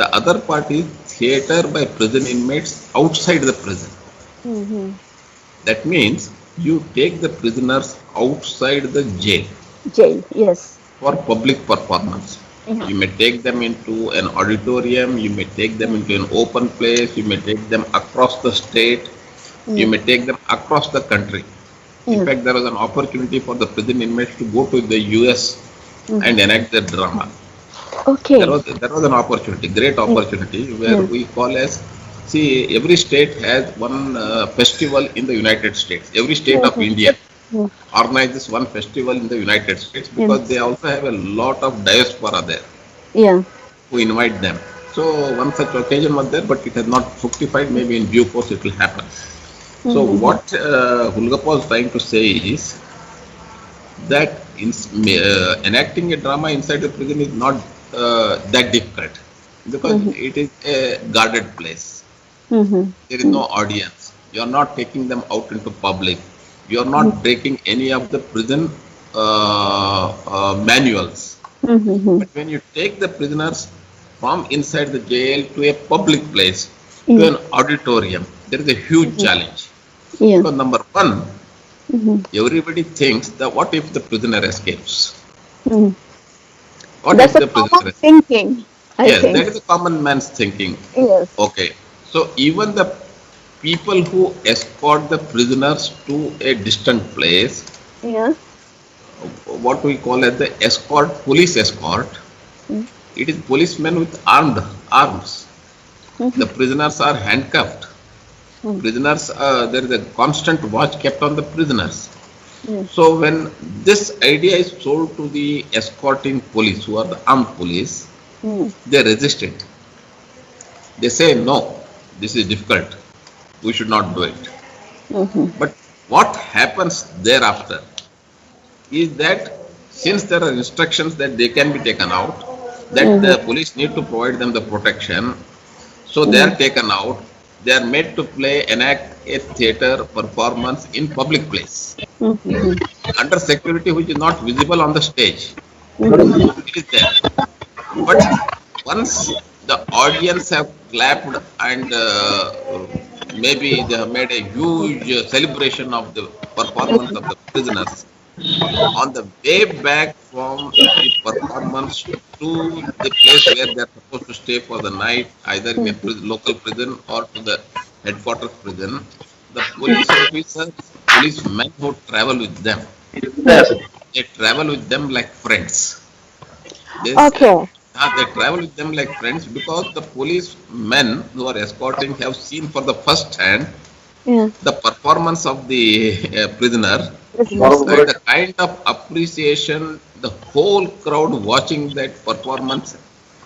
The other part is theatre by prison inmates outside the prison. Mm-hmm. That means you take the prisoners outside the jail Jail. Yes. for public performance. Yeah. You may take them into an auditorium, you may take them into an open place, you may take them across the state, you Mm. may take them across the country. In Yeah. fact, there was an opportunity for the prison inmates to go to the US and enact their drama. Okay. There was an opportunity, great opportunity, where Yeah. we call as, see, every state has one festival in the United States. Every state of India Mm. organizes one festival in the United States because Yes. they also have a lot of diaspora there Yeah. who invite them. So one such occasion was there, but it has not fructified. Maybe in due course it will happen. So what Hulugappa was trying to say is that enacting a drama inside the prison is not that difficult because it is a guarded place. Mm-hmm. There is no audience. You are not taking them out into public. You are not breaking any of the prison manuals. Mm-hmm. But when you take the prisoners from inside the jail to a public place, to an auditorium, there is a huge challenge. Yeah. Because number one, Mm-hmm. everybody thinks that what if the prisoner escapes? Mm. What That's if a the prisoner common escapes? thinking, I Yes, think. that is a common man's thinking. Yes. Okay. So even the people who escort the prisoners to a distant place, Yeah. what we call as the escort, police escort, it is policemen with arms. The prisoners are handcuffed. Prisoners, there is a constant watch kept on the prisoners. So when this idea is sold to the escorting police, who are the armed police, they resist it. They say, no, this is difficult. We should not do it. But what happens thereafter is that since there are instructions that they can be taken out, that the police need to provide them the protection, so they are taken out, they are made to enact a theatre performance in public place under security which is not visible on the stage. It is there. But once the audience have clapped and maybe they have made a huge celebration of the performance of the prisoners, on the way back from the performance to the place where they are supposed to stay for the night, either in a local prison or to the headquarters prison, the police officers, policemen who travel with them, they travel with them like friends. Okay. They travel with them like friends because the policemen who are escorting have seen for the first hand Yeah. the performance of the prisoner Prisoners. and the kind of appreciation, the whole crowd watching that performance,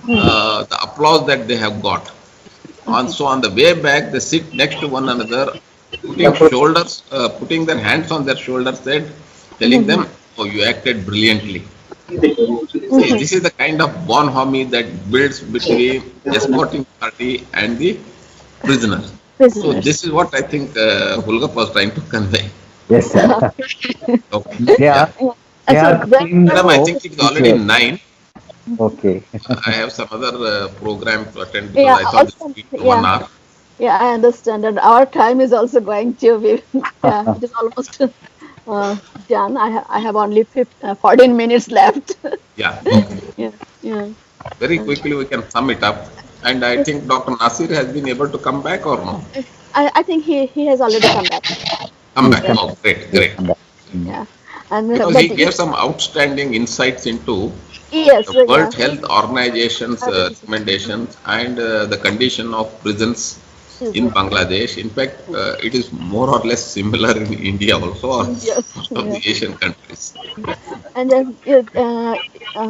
the applause that they have got. And so on the way back, they sit next to one another, putting their hands on their shoulders, telling them, "Oh, you acted brilliantly." See, this is the kind of bonhomie that builds between escorting party and the prisoner. So Prisoners. this is what I think Hulugappa was trying to convey. Yes, sir. Okay. They are, Yeah. they So are that, playing Madam, I no think it's already situation. 9. Okay. I have some other program to attend because yeah, I thought this also, would be 1 hour. yeah, I understand that our time is also going to be, yeah, it is almost done. I have only 14 minutes left. Yeah, okay. Yeah, yeah. Very quickly we can sum it up. And I think Dr. Nasir has been able to come back or no? I think he has already come back. Come back. Yeah. Oh, great, great. Yeah, and Because but he gave some outstanding insights into yes, the World yeah. Health Organization's recommendations and the condition of prisons in Bangladesh. In fact, it is more or less similar in India also, or Yes, most of the yes. Asian countries. And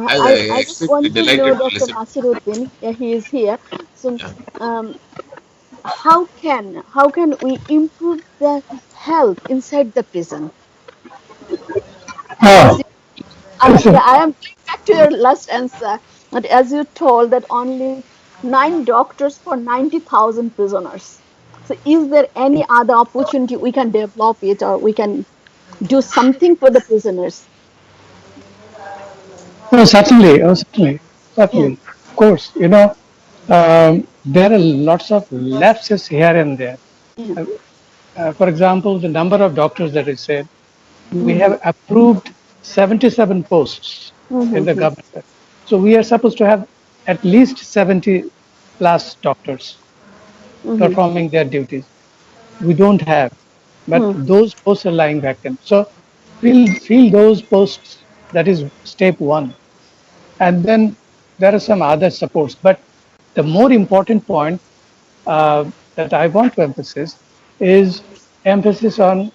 I was I just extremely want to know, delighted to Dr. listen. Nasir Uddin, he is here. So, Yeah. um, how can we improve the health inside the prison? As Oh, you, it's yeah, I am going back to your last answer. But as you told that only 9 doctors for 90,000 prisoners. So, is there any other opportunity we can develop it, or we can do something for the prisoners? no, certainly, certainly, Yeah. certainly. Of course, there are lots of lapses here and there. Yeah. For example, the number of doctors that I said, we Mm-hmm. have approved 77 posts in the Mm-hmm. government. So we are supposed to have at least 70 plus doctors Mm-hmm. performing their duties. We don't have, but those posts are lying vacant. So fill those posts. That is step one. And then there are some other supports. But the more important point that I want to emphasize is emphasis on,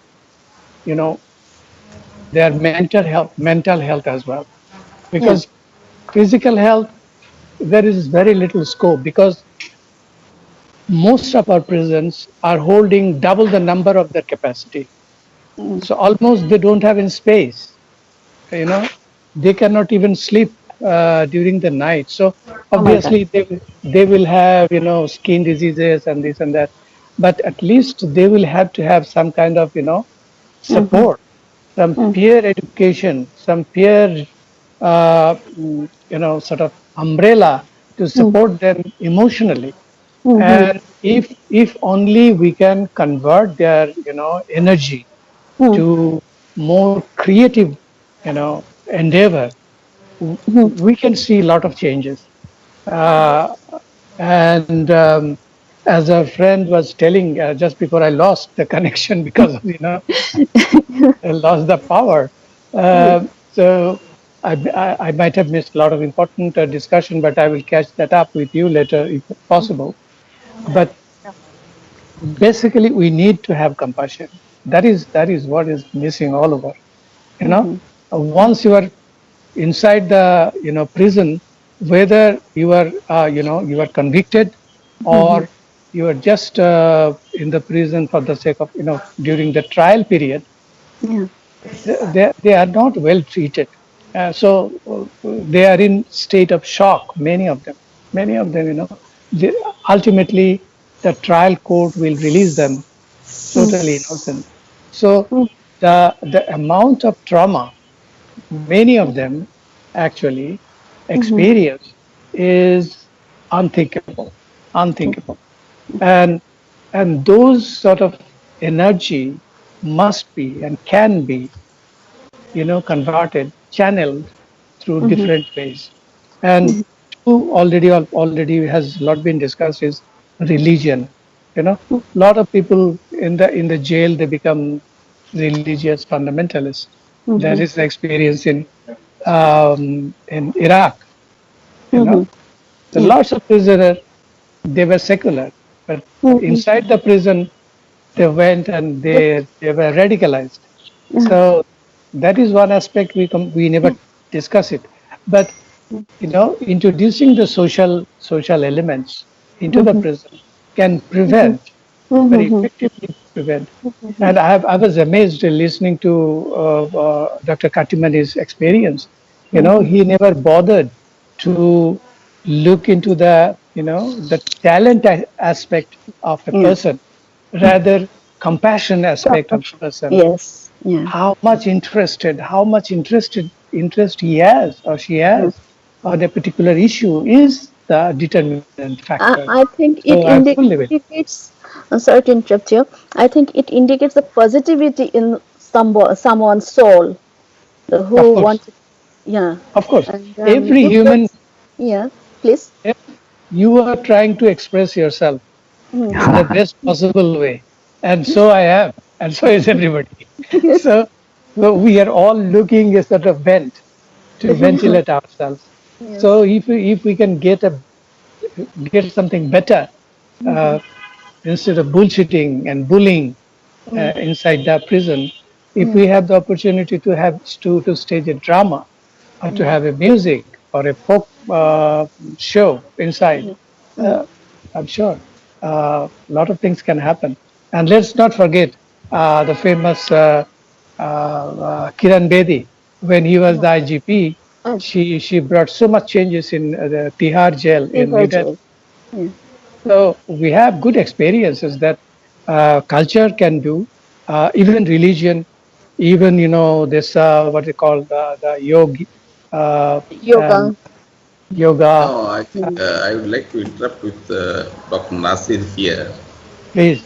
you know, their mental health as well. Yeah. Because physical health, there is very little scope because most of our prisons are holding double the number of their capacity. Mm. So almost they don't have any space. You know, they cannot even sleep during the night. So Oh my God. obviously they will have skin diseases and this and that, but at least they will have to have some kind of Mm-hmm. support, some Mm-hmm. peer education, some peer sort of umbrella to support them emotionally. Mm-hmm. And if only we can convert their energy to more creative endeavor, Mm-hmm. we can see a lot of changes. Uh, and as a friend was telling just before I lost the connection because of, I lost the power. So I might have missed a lot of important discussion, but I will catch that up with you later if possible. But basically, we need to have compassion. That is what is missing all over. You know, Mm-hmm. once you are inside the prison, whether you are convicted Mm-hmm. or you are just in the prison for the sake of during the trial period, Yeah. they are not well treated. So they are in state of shock. Many of them, they, ultimately the trial court will release them totally innocent. So the amount of trauma many of them actually Mm-hmm. experience is unthinkable, unthinkable, and those sort of energy must be and can be converted, channeled through Mm-hmm. different ways. And two already has a lot been discussed is religion. A lot of people in the jail they become religious fundamentalists. That Mm-hmm. is the experience in Iraq. You Mm-hmm. know, the Yeah. lots of prisoners they were secular, but Mm-hmm. inside the prison they went and Yes. they were radicalized. Yeah. So that is one aspect we never Yeah. discuss it. But introducing the social elements into the Mm-hmm. prison can Mm-hmm. prevent very Mm-hmm. effectively prevent. And I was amazed listening to Dr. Kattimani's experience. Mm-hmm. He never bothered to look into the talent aspect of a Yeah. person, rather compassion aspect of the person. Yes. Yeah. How much interest he has or she Yeah. has on a particular issue is the determinant factor. I think So I fully will. indicates, sorry to interrupt you. I think it indicates the positivity in someone's soul, the Of who course, wants. Yeah. of course, And every if human, that's, yeah, please. if you are trying to express yourself in Mm-hmm. the best possible way, and so I am, and so is everybody. So, so we are all looking a sort of vent to ventilate ourselves. So Yes. if we can get something better, uh, instead of bullshitting and bullying inside the prison, if we have the opportunity to have to stage a drama or to have a music or a folk show inside, I'm sure a lot of things can happen. And let's not forget the famous Kiran Bedi. When he was the IGP, she brought so much changes in the Tihar jail in New Delhi. So we have good experiences that culture can do, even religion, even this what they call the yogi, and Yoga. yoga. No, I think I would like to interrupt with Dr. Nasir here. Please,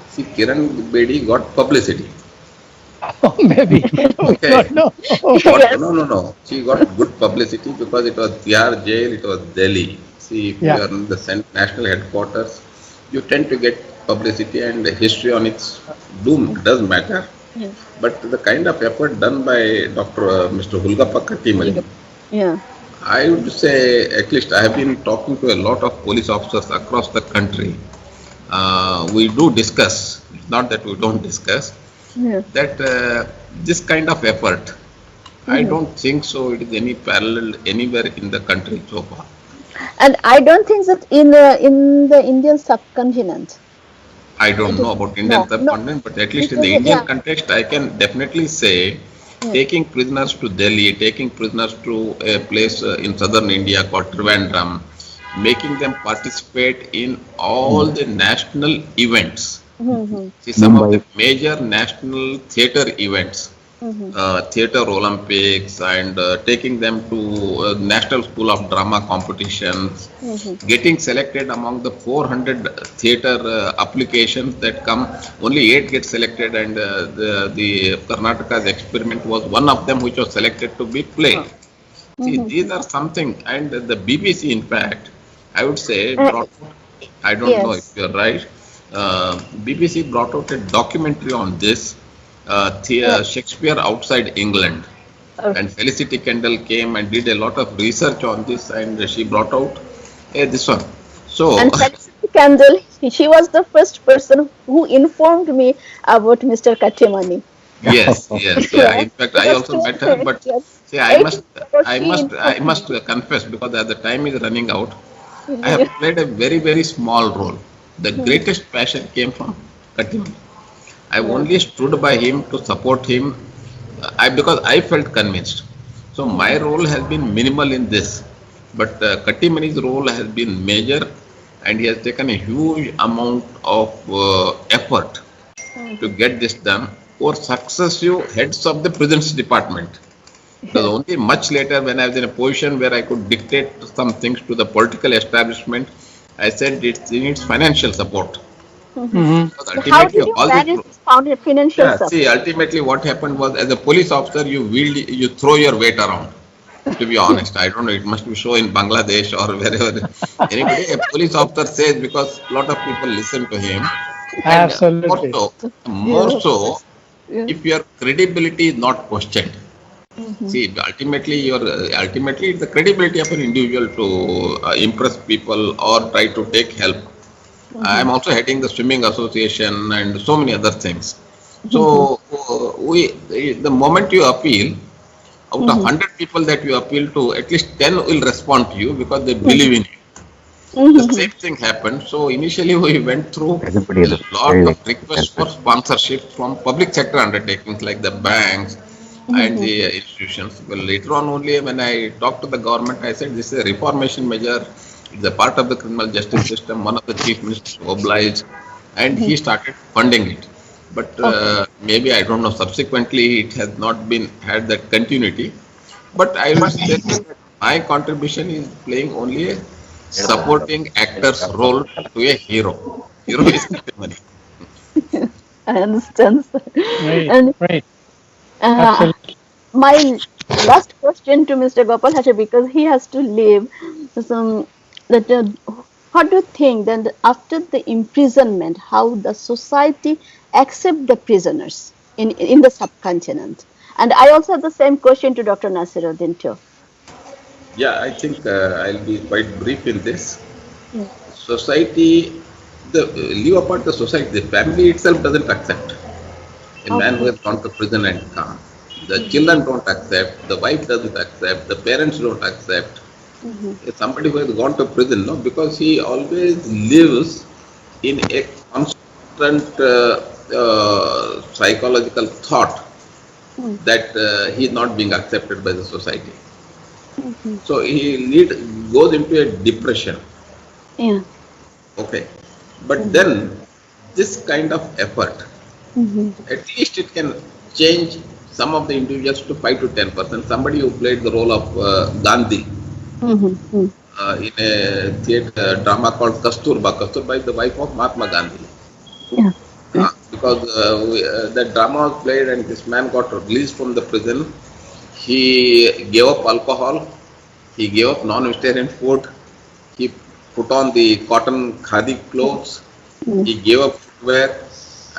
See, Kiran Bedi got publicity. maybe we Okay. don't know. Yes. No. She got good publicity because it was Tihar jail, it was Delhi. See, if Yeah. you are in the national headquarters, you tend to get publicity and history on its doom does matter. But the kind of effort done by Mr. Hulugappa Kattimani, Yeah. I would say, at least I have been talking to a lot of police officers across the country. We do discuss, it's not that we don't discuss, that this kind of effort, I don't think so it is any parallel anywhere in the country so far. And I don't think that in the Indian subcontinent. I don't know about Indian subcontinent, but at least in the Indian context, I can definitely say taking prisoners to Delhi, taking prisoners to a place in southern India called Trivandrum, making them participate in all the national events. See, some of the major national theatre events, theatre Olympics, and taking them to National School of Drama competitions, getting selected among the 400 theatre applications that come, only 8 get selected, and the Karnataka's experiment was one of them which was selected to be played. See, these are something, and the BBC, in fact, I would say, brought, I don't know if you're right, BBC brought out a documentary on this, Shakespeare outside England. And Felicity Kendal came and did a lot of research on this, and she brought out this one. So, And Felicity Kendal, she was the first person who informed me about Mr. Kattimani. yes. In fact, I also met her, but see, I must confess, because as the time is running out, I have played a very, very small role. The greatest passion came from Kattimani. I only stood by him to support him, because I felt convinced. So my role has been minimal in this, but Kattimani's role has been major, and he has taken a huge amount of effort to get this done for successive heads of the prisons department. It was only much later, when I was in a position where I could dictate some things to the political establishment, I said it needs financial support. How did you manage this financial support? See, ultimately what happened was, as a police officer, you throw your weight around. To be honest, I don't know, it must be so in Bangladesh or wherever. Anybody, a police officer says, because a lot of people listen to him. Absolutely. More so, if your credibility is not questioned. See, ultimately, it's the credibility of an individual to impress people or try to take help. I am also heading the swimming association and so many other things. So, the moment you appeal, out of 100 people that you appeal to, at least 10 will respond to you because they believe in you. The same thing happened. So initially we went through a lot of requests for sponsorship from public sector undertakings like the banks and the institutions. Well, later on only, when I talked to the government, I said this is a reformation measure. It's a part of the criminal justice system. One of the chief ministers obliged, and he started funding it. But maybe, I don't know, subsequently it has not been had that continuity. But I will say that my contribution is playing only a supporting actor's role to a hero. Hero is Kattimani. I understand. Right, And right. Absolutely. My last question to Mr. Gopal Hosur, because he has to leave. So, what do you think then after the imprisonment, how the society accept the prisoners in the subcontinent? And I also have the same question to Dr. Nasir Uddin too. Yeah, I think I'll be quite brief in this. Society leave apart the society, the family itself doesn't accept a man who has gone to prison and come. The children don't accept, the wife doesn't accept, the parents don't accept. Somebody who has gone to prison, no, because he always lives in a constant psychological thought that he is not being accepted by the society. So he goes into a depression. Yeah. Okay, but then this kind of effort, at least it can change some of the individuals to 5 to 10%. Somebody who played the role of Gandhi in a theatre drama called Kasturba. Kasturba is the wife of Mahatma Gandhi. Yeah. Because that drama was played and this man got released from the prison. He gave up alcohol, he gave up non-vegetarian food, he put on the cotton khadi clothes, he gave up footwear,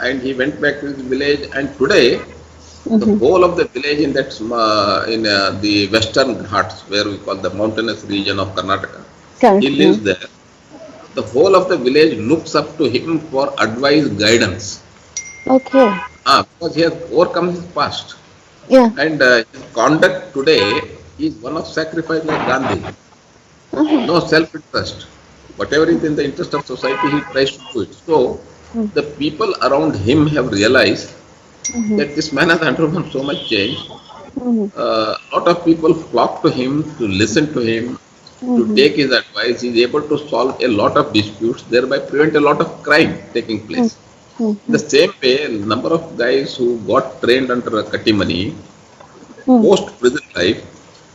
and he went back to his village. And today, the whole of the village in that in the western Ghats, where we call the mountainous region of Karnataka, he lives there. The whole of the village looks up to him for advice, guidance. Okay. Because he has overcome his past. Yeah. And his conduct today is one of sacrifice like Gandhi. No self-interest. Whatever is in the interest of society, he tries to do it. So, the people around him have realized that this man has undergone so much change. A lot of people flock to him, to listen to him, to take his advice. He is able to solve a lot of disputes, thereby prevent a lot of crime taking place. The same way, a number of guys who got trained under Kattimani, post-prison life,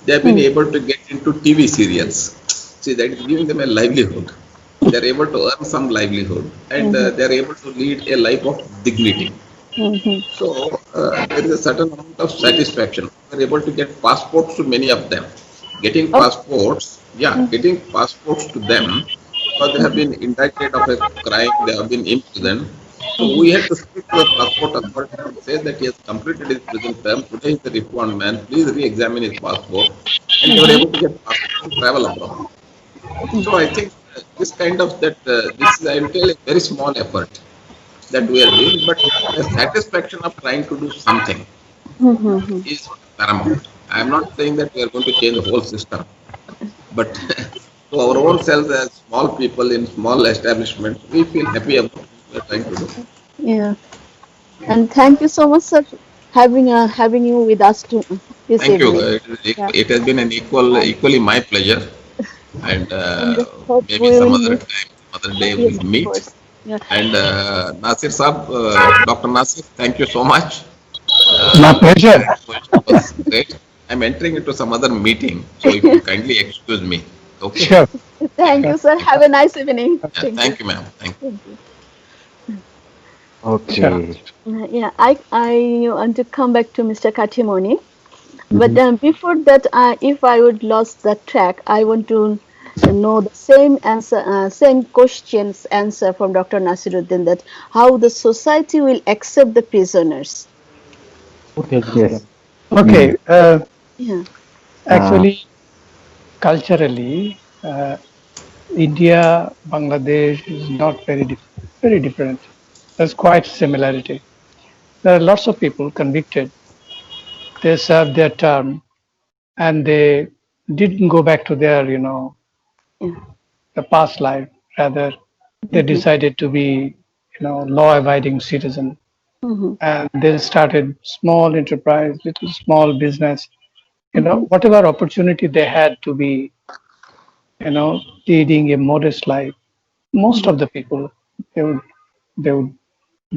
they have been able to get into TV serials. See, that is giving them a livelihood. They are able to earn some livelihood and they are able to lead a life of dignity. So, there is a certain amount of satisfaction. We are able to get passports to many of them. Getting passports, getting passports to them because they have been indicted of a crime, they have been imprisoned. So we had to speak to the passport authority and say that he has completed his prison term. Today he is a reformed man. Please re-examine his passport. And they were able to get passport to travel abroad. So I think this kind of this is entirely a very small effort that we are doing, but the satisfaction of trying to do something is paramount. I am not saying that we are going to change the whole system, but to our own selves as small people in small establishments, we feel happy about what we are trying to do. Yeah. And thank you so much, sir, having you with us this Thank you. evening. It has been an equally my pleasure, and Hope maybe we some will other meet. time, some other day Yes, we'll of meet. course. Yeah. And Nasir Saab, Dr. Nasir, thank you so much. My pleasure. Your exposition was great. I'm entering into some other meeting, so if you kindly excuse me. Okay. Sure. Thank you, sir. Have a nice evening. Yeah, thank you, ma'am. Thank you. Thank you. Sure. Okay. Yeah, I want to come back to Mr. Kattimani. But before that, if I would lost the track, I want to know the same answer, same questions answer from Dr. Nasir Uddin, that how the society will accept the prisoners. Yes. Okay. Yeah. Actually, culturally, India, Bangladesh is not very different. There's quite similarity. There are lots of people convicted. They served their term and they didn't go back to their, Yeah. the past life. Rather, they decided to be, law-abiding citizen. And they started small enterprise, little small business. Whatever opportunity they had to be, leading a modest life. Most of the people they would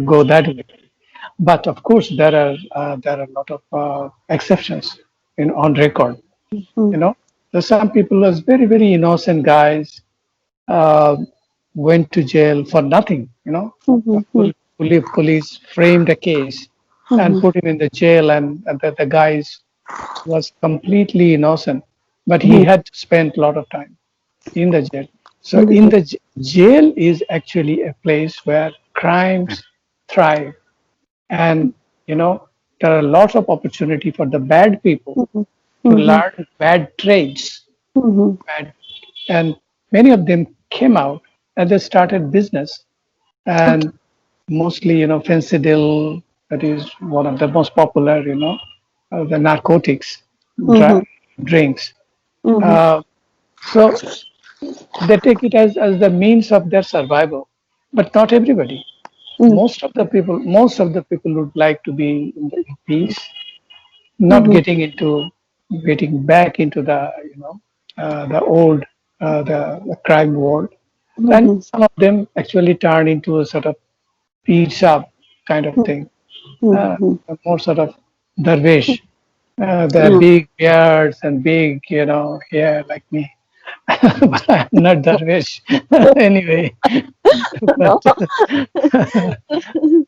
go that way. But of course, there are a lot of exceptions on record. There's some people as very innocent guys uh, went to jail for nothing. Police framed a case and put him in the jail, and the guy was completely innocent, but he had to spend a lot of time in the jail. So in the jail is actually a place where crimes thrive, and there are lots of opportunity for the bad people to learn bad trades, bad, and many of them came out and they started business and mostly, fentanyl, that is one of the most popular, the narcotics, Mm-hmm. drinks. Mm-hmm. Uh, so they take it as the means of their survival, but not everybody. Most of the people would like to be in peace, not Mm-hmm. getting back into the old the crime world, and Mm-hmm. some of them actually turn into a sort of pizza kind of thing, Mm-hmm. more sort of dervish. The Mm-hmm. big beards and big, hair like me. But I'm not dervish anyway. But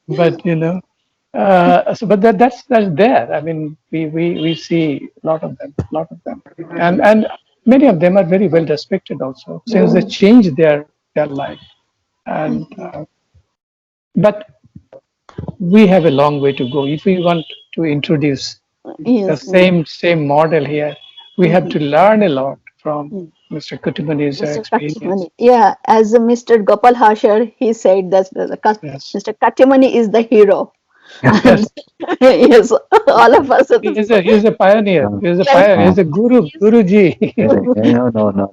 but but that's there. I mean, we see a lot of them, and many of them are very well respected also, since they change their life. And but we have a long way to go if we want to introduce the Yes. same model here. We have Mm-hmm. to learn a lot from Mr. Kutubani's Mr. experience. Kattimani. Yeah, as Mr. Gopal Hosur, he said that Yes, Mr. Kattimani is the hero. And yes. yes, all of us are the He's a pioneer. He's a yes, pioneer. Uh, He's a Guruji.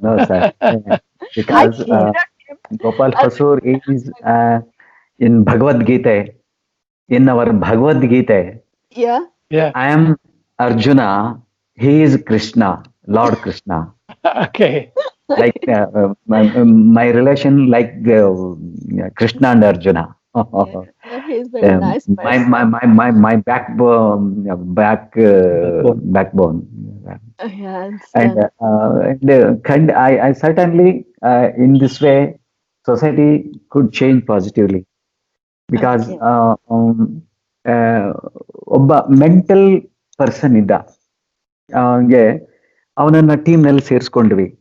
no, sir. I Because consider him Gopal as Hosur is in Bhagavad Gita. In our Bhagavad Gita, yeah. Yeah. I am Arjuna. He is Krishna, Lord Krishna. Okay. Like my relation, like Krishna and Arjuna. Yeah, he's very nice person. My backbone. Yes. I certainly in this way society could change positively because Okay. uh, ಒಬ್ಬ mental person ಇದ್ದ ಅವನಿಗೆ ಅವನನ್ನ ಟೀಮ್ನಲ್ಲಿ ಸೇರಿಸ್ಕೊಂಡ್ವಿ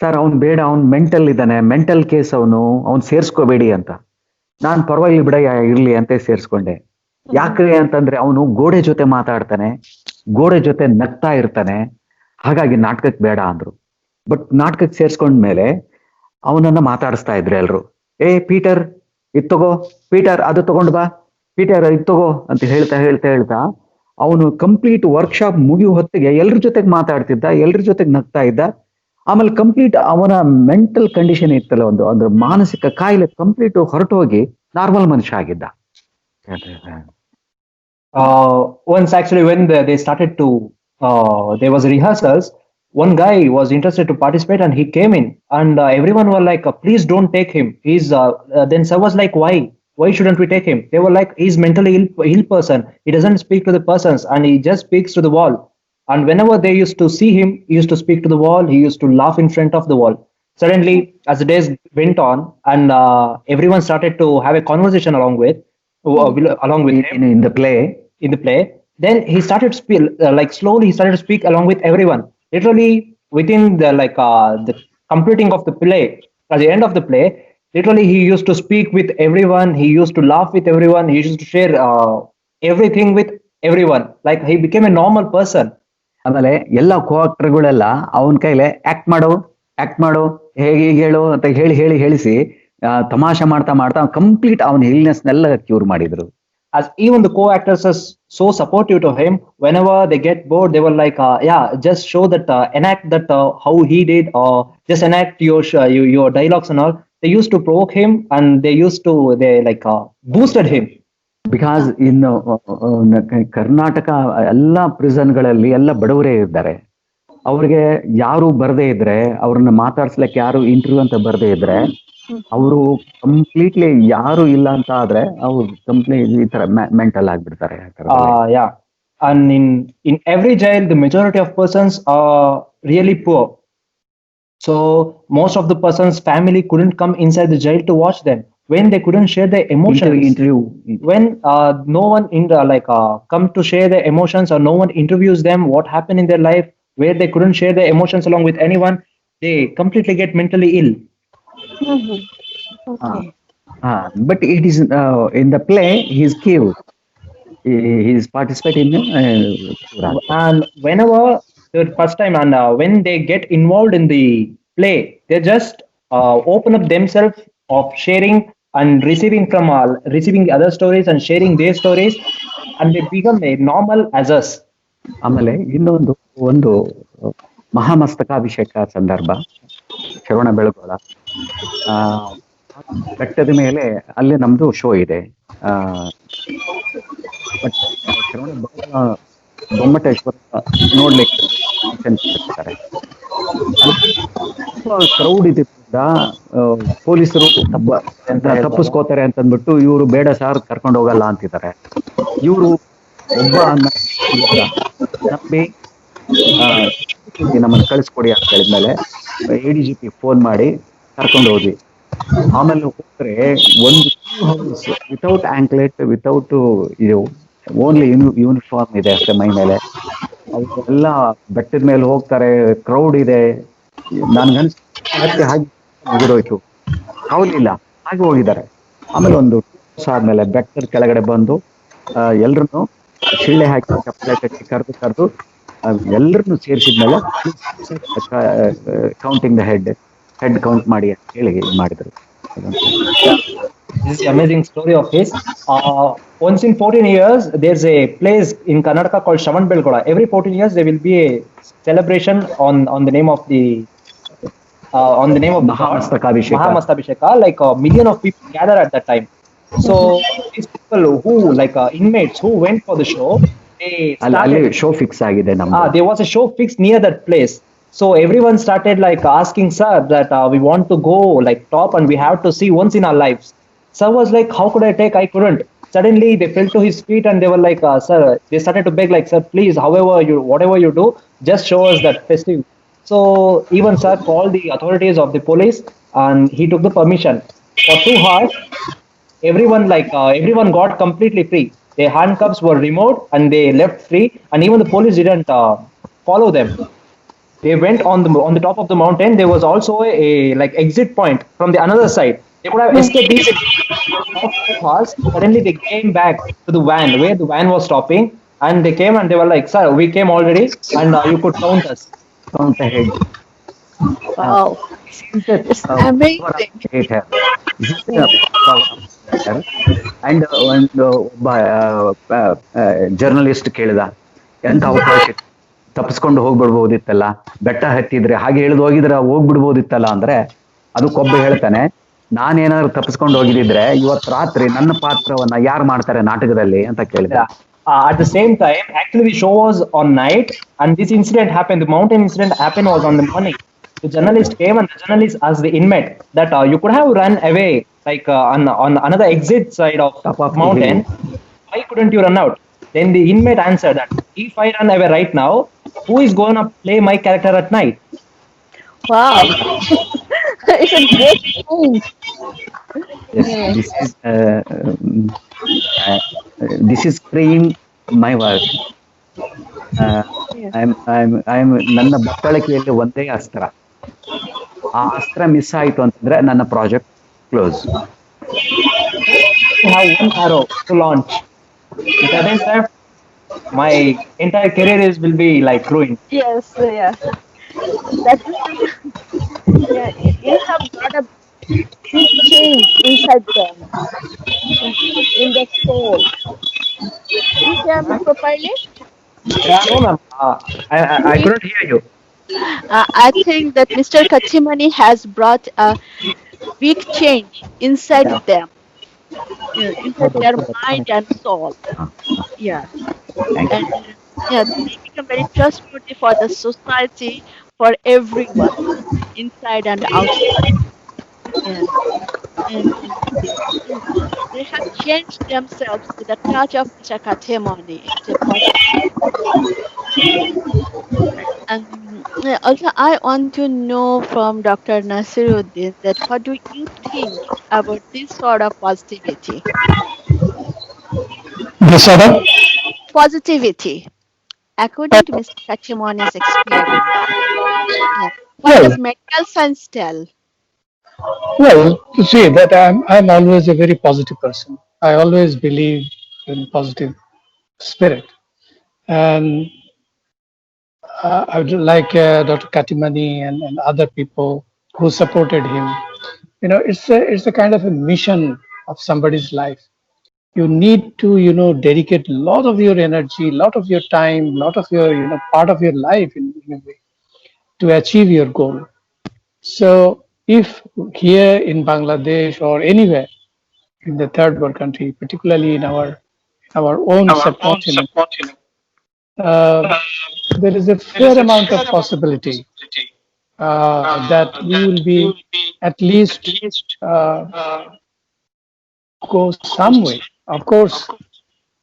sir ಅವ್ನು ಬೇಡ ಅವ್ನು mental ಇದ್ದಾನೆ mental case ಅವ್ನು ಸೇರಿಸ್ಕೋಬೇಡಿ ಅಂತ ನಾನು ಪರವಾಗಿಲ್ಲ ಬಿಡ ಇರ್ಲಿ ಅಂತ ಸೇರಿಸ್ಕೊಂಡೆ ಯಾಕ್ರಿ ಅಂತಂದ್ರೆ ಅವನು ಗೋಡೆ ಜೊತೆ ಮಾತಾಡ್ತಾನೆ ಗೋಡೆ ಜೊತೆ ನಗ್ತಾ ಇರ್ತಾನೆ ಹಾಗಾಗಿ ನಾಟಕಕ್ಕೆ ಬೇಡ ಅಂದ್ರು ಬಟ್ ನಾಟಕಕ್ಕೆ ಸೇರ್ಸ್ಕೊಂಡ್ಮೇಲೆ ಅವನನ್ನ ಮಾತಾಡಿಸ್ತಾ ಇದ್ರು ಎಲ್ರು ಪೀಟರ್ ಇದ್ ತಗೋ ಪೀಟರ್ ಅದು ತಗೊಂಡ್ ಬಾ ಪೀಟರ್ ಇದ್ ತಗೋ ಅಂತ ಹೇಳ್ತಾ ಅವನು ಕಂಪ್ಲೀಟ್ ವರ್ಕ್ಶಾಪ್ ಮುಗಿಯೋ ಹೊತ್ತಿಗೆ ಎಲ್ರ ಜೊತೆಗೆ ಮಾತಾಡ್ತಿದ್ದ ಎಲ್ರ ಜೊತೆಗೆ ನಗ್ತಾ ಇದ್ದ ಆಮೇಲೆ ಕಂಪ್ಲೀಟ್ ಅವನ ಮೆಂಟಲ್ ಕಂಡೀಷನ್ ಇತ್ತಲ್ಲ ಒಂದು ಮಾನಸಿಕ ಕಾಯಿಲೆ ಕಂಪ್ಲೀಟ್ ಹೊರಟೋಗಿ ನಾರ್ಮಲ್ ಮನುಷ್ಯ ಆಗಿದ್ದ. Once actually when they started to there was rehearsals, one guy was interested to participate and he came in and everyone were like please don't take him, he's then sir was like why shouldn't we take him? They were like he's mentally ill person, he doesn't speak to the persons and he just speaks to the wall. And whenever they used to see him, he used to speak to the wall, he used to laugh in front of the wall. Suddenly as the days went on and everyone started to have a conversation along with him In the play, then he started like slowly he started to speak along with everyone, literally within the completing of the play, at the end of the play, literally he used to speak with everyone, he used to laugh with everyone, he used to share everything with everyone, like he became a normal person. ಆಮೇಲೆ ಎಲ್ಲ ಕೋ ಆಕ್ಟರ್ಗಳೆಲ್ಲ ಅವನ ಕೈಲೆ act ಮಾಡು ಹೇಗೆ ಹೇಳು ಅಂತ ಹೇಳಿಸಿ ತಮಾಷೆ ಮಾಡ್ತಾ ಕಂಪ್ಲೀಟ್ ಅವನ ಇಲ್ನೆಸ್ನೆಲ್ಲ ಕ್ಯೂರ್ ಮಾಡಿದ್ರು. As even the co-actors are so supportive to him, whenever they get bored they were like just show that enact that how he did, or just enact your dialogues and all. They used to provoke him and they boosted him. Because ಇನ್ನು ಕರ್ನಾಟಕ ಎಲ್ಲ ಪ್ರಿಸನ್ಗಳಲ್ಲಿ ಎಲ್ಲ ಬಡವರೇ ಇದ್ದಾರೆ, ಅವ್ರಿಗೆ ಯಾರು ಬರದೇ ಇದ್ರೆ, ಅವ್ರನ್ನ ಮಾತಾಡ್ಸ್ಲಿಕ್ಕೆ ಯಾರು ಇಂಟರ್ವ್ಯೂ ಅಂತ ಬರದೇ ಇದ್ರೆ, ಅವರು ಕಂಪ್ಲೀಟ್ಲಿ ಯಾರು ಇಲ್ಲ ಅಂತ ಆದ್ರೆ ಅವ್ರು ಕಂಪ್ಲೀಟ್ ಈ ತರ ಮೆಂಟಲ್ ಆಗ್ಬಿಡ್ತಾರೆ. Yeah, and in every jail the majority of persons are really poor, so most of the persons family couldn't come inside the jail to watch them when they couldn't share their emotions. Interview. When no one come to share their emotions, or no one interviews them what happened in their life, where they couldn't share their emotions along with anyone, they completely get mentally ill. Okay. But it is in the play he's killed. He's participating in And whenever the first time and when they get involved in the play, they just open up themselves of sharing and receiving other stories and sharing their stories, and they become a normal as us. ಆಮೇಲೆ ಇನ್ನೊಂದು ಒಂದು ಮಹಾಮಸ್ತಕಾಭಿಷೇಕ ಸಂದರ್ಭ, ಶ್ರವಣ ಬೆಳಗೊಳ ಆ ಬೆಟ್ಟದ ಮೇಲೆ ಅಲ್ಲಿ ನಮ್ದು show ಇದೆ. ಬಟ್ ಶ್ರವಣ ಬೆಳಗೊಳ ಗೊಮ್ಮಟೇಶ್ವರ ನೋಡ್ಲಿಕ್ಕೆ ಇರ್ತಾರೆ. ಕ್ರೌಡ್ ಇದ್ರಿಂದ ಪೊಲೀಸರು ತಪ್ಪಿಸ್ಕೋತಾರೆ ಅಂತಂದ್ಬಿಟ್ಟು ಇವರು ಬೇಡ ಸರ್ ಕರ್ಕೊಂಡು ಹೋಗಲ್ಲ ಅಂತಿದ್ದಾರೆ. ಇವರು ಒಬ್ಬ ನಂಬಿ ನಮ್ಮನ್ನು ಕಳಿಸ್ಕೊಡಿ ಅಂತ ಹೇಳಿದ್ಮೇಲೆ ADGP ಫೋನ್ ಮಾಡಿ ಕರ್ಕೊಂಡು ಹೋದ್ವಿ. ಆಮೇಲೆ ಹೋದ್ರೆ ಒಂದು 2 hours ವಿತೌಟ್ ಆಂಕ್ಲೆಟ್, ವಿತೌಟ್ ಇದು ಓನ್ಲಿ ಯೂನಿಫಾರ್ಮ್ ಇದೆ ಅಷ್ಟೇ ಮೈ ಮೇಲೆ. ಅವರೆಲ್ಲ ಬೆಟ್ಟದ ಮೇಲೆ ಹೋಗ್ತಾರೆ, ಕ್ರೌಡ್ ಇದೆ. ನನ್ಗನ್ಸಿ ಹಾಗೆ ಮುಗಿದೋಯ್ತು, ಕಾವಲಿಲ್ಲ, ಹಾಗೆ ಹೋಗಿದ್ದಾರೆ. ಆಮೇಲೆ ಒಂದು 2 hours ಆದ್ಮೇಲೆ ಬೆಟ್ಟದ ಕೆಳಗಡೆ ಬಂದು ಎಲ್ರನ್ನು ಶಿಳ್ಳೆ ಹಾಕಿ ಚಪ್ಪಲೆ ಕಟ್ಟಿ ಕರೆದು ಎಲ್ಲರನ್ನು ಸೇರಿಸಿದ್ಮೇಲೆ ಕೌಂಟಿಂಗ್ ದ ಹೆಡ್ ಕೌಂಟ್ ಮಾಡಿ ಅಂತ ಹೇಳಿ ಮಾಡಿದ್ರು. This is the amazing story of his. Once in 14 years, there's a place in Karnataka called Shravan Belgoda. Every 14 years, there will be a celebration on the name of the Mahamastakabhisheka. Like a million of people gather at that time. So these people who inmates who went for the show, they started show fix agide namma. There was a show fixed near that place. So everyone started asking sir that we want to go top and we have to see once in our lives. Sir was like, how could I take? I couldn't. Suddenly they fell to his feet and they were like, sir, they started to beg sir, please, whatever you do, just show us that festive. So even sir called the authorities of the police and he took the permission. For 2 hours, everyone got completely free. Their handcuffs were removed and they left free, and even the police didn't follow them. They went on the top of the mountain. There was also a exit point from the another side. They could have escaped easily. Suddenly they came back to the van where the van was stopping, and they came and they were like, sir, we came already and you could count us. Count ahead. Wow. It's amazing. And ಒಂದು ಒಬ್ಬ journalist ಕೇಳಿದ, ಎಂತ ಅವಕಾಶ, ತಪ್ಪಿಸ್ಕೊಂಡು ಹೋಗ್ಬಿಡ್ಬೋದಿತ್ತಲ್ಲ, ಬೆಟ್ಟ ಹತ್ತಿದ್ರೆ ಹಾಗೆ ಇಳಿದು ಹೋಗಿದ್ರೆ ಹೋಗ್ಬಿಡ್ಬೋದಿತ್ತಲ್ಲ ಅಂದ್ರೆ, ಅದಕ್ಕೊಬ್ಬ ಹೇಳ್ತಾನೆ, ನಾನೇನಾದ್ರು ತಪ್ಪಿಸ್ಕೊಂಡು ಹೋಗಿದ್ರೆ ಇವತ್ತು ರಾತ್ರಿ ನನ್ನ ಪಾತ್ರವನ್ನ ಯಾರು ಮಾಡ್ತಾರೆ ನಾಟಕದಲ್ಲಿ ಅಂತ ಕೇಳಿದ. At the same time, actually the show was on night and this incident happened, the mountain incident happened was on the morning. The journalist came and the journalist asked the inmate that you could have run away on another exit side of the mountain. Why couldn't you run out? Then the inmate answered that if I run away right now, who is going to play my character at night? Wow. It's a great point. Yes, this is freeing my work. I'm ನನ್ನ ಬತ್ತಳಿಕೆಯಲ್ಲಿ ಒಂದೇ ಅಸ್ತ್ರ. ಆ ಅಸ್ತ್ರ miss ಆಯ್ತು ಅಂತಂದ್ರೆ ನನ್ನ project close. I have one arrow to launch. If that is left, my entire career will be ruined. Yes, yeah. That is, yeah, you have got a big change inside them, in the soul. You hear me properly? Yeah, no, ma'am. I couldn't hear you. I think that Mr. Kattimani has brought a big change inside them, inside their mind and soul. Yeah. And yeah, they become very trustworthy for the society, for everyone, inside and outside. Yeah. And they have changed themselves with the touch of Mr. Kattimani. And also, I want to know from Dr. Nasir Uddin that what do you think about this sort of positivity? This sort of Positivity, according to Mr. Kattimani's experience. Yeah. What Well- does medical science tell? Well, to see that I'm always a very positive person. I always believe in positive spirit, and I would like Dr. Kattimani and other people who supported him it's a kind of a mission of somebody's life. You need to, dedicate a lot of your energy, lot of your time, lot of your, part of your life in a way to achieve your goal. So if here in Bangladesh or anywhere in the third world country, particularly in our own subcontinent, uh, there is a fair amount of possibility that we will be at least uh, go some way. Of course,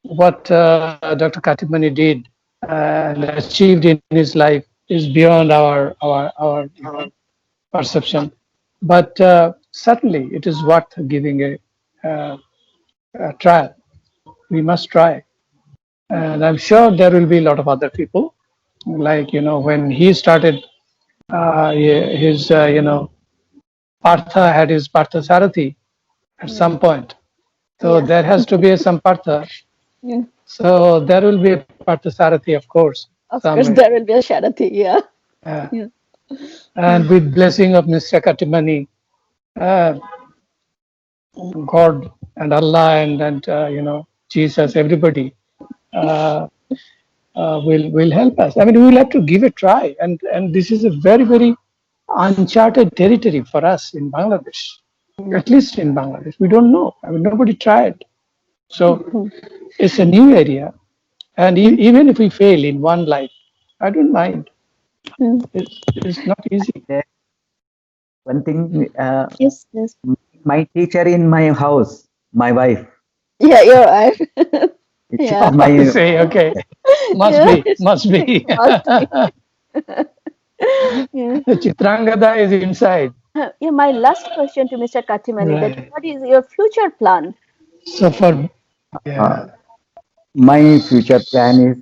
what Dr. Kattimani did and achieved in his life is beyond our perception, but certainly it is worth giving a trial. We must try, and I'm sure there will be a lot of other people, like when he started his Partha had his Partha Sarathi at some point. So Yeah. there has to be some Partha. Yeah. So there will be a Partha Sarathi, of course, Of course, somewhere. there will be a Sharathi. Yeah. Yeah. And with blessing of Mr. Kattimani, uh, God and Allah and Jesus, everybody will help us. I mean, we will have to give a try, and this is a very very uncharted territory for us in Bangladesh. At least in Bangladesh, we don't know. I mean, nobody tried. So it's a new area, and even if we fail in one life, I don't mind. It's not easy. One thing, Yes. Yes. my teacher in my house, my wife, Yeah. You're right. she Yeah. was my Say okay, must Yeah. be, must be. Must be. Yeah. Chitrangada is inside. Yeah. My last question to Mr. Kattimani: that Right. what is your future plan? So for uh, yeah, my future plan is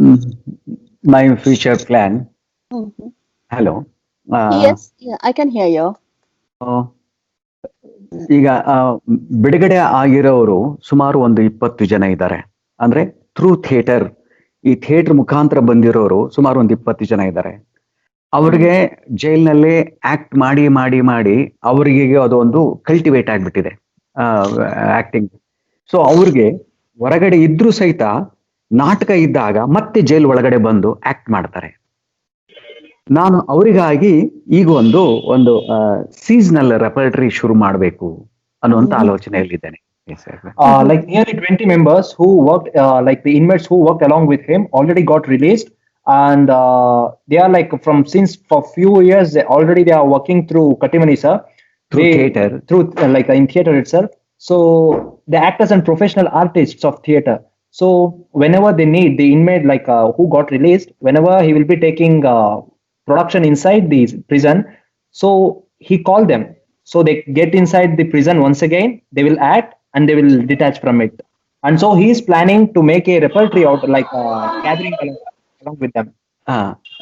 mm, my future plan. Mhm. Hello. Yes. Yeah. I can hear you. Uh, ಈಗ ಬಿಡುಗಡೆ ಆಗಿರೋರು ಸುಮಾರು ಒಂದು 20 ಜನ ಇದ್ದಾರೆ. ಅಂದ್ರೆ through theatre, ಈ theatre ಮುಖಾಂತರ ಬಂದಿರೋರು ಸುಮಾರು ಒಂದು 20 ಜನ ಇದ್ದಾರೆ. ಅವ್ರಿಗೆ ಜೈಲ್ನಲ್ಲೇ ಆಕ್ಟ್ ಮಾಡಿ ಮಾಡಿ ಮಾಡಿ ಅವರಿಗೆ ಅದು ಒಂದು ಕಲ್ಟಿವೇಟ್ ಆಗ್ಬಿಟ್ಟಿದೆ ಆಕ್ಟಿಂಗ್. ಸೊ ಅವ್ರಿಗೆ ಹೊರಗಡೆ ಇದ್ರೂ ಸಹಿತ ನಾಟಕ ಇದ್ದಾಗ ಮತ್ತೆ ಜೈಲ್ ಒಳಗಡೆ ಬಂದು ಆಕ್ಟ್ ಮಾಡ್ತಾರೆ. ನಾನು ಅವರಿಗಾಗಿ ಈಗ ಒಂದು ಸೀಸನಲ್ ರೆಪರ್ಟರಿ ಶುರು ಮಾಡಬೇಕು ಅನ್ನುವಂತ ಆಲೋಚನೆಯಲ್ಲಿದ್ದೇನೆ. Like nearly 20 members who worked, like the inmates who worked along with him, already got released, and they are like from since for few years already they are working through Kattimani sir, Through theatre. through like in theatre itself. So they act as professional artists of theatre. So whenever they need the inmate like who got released, whenever he will be taking production inside the prison, so he called them. So they get inside the prison once again, they will act and they will detach from it. And so he is planning to make a repertory out like gathering along with them.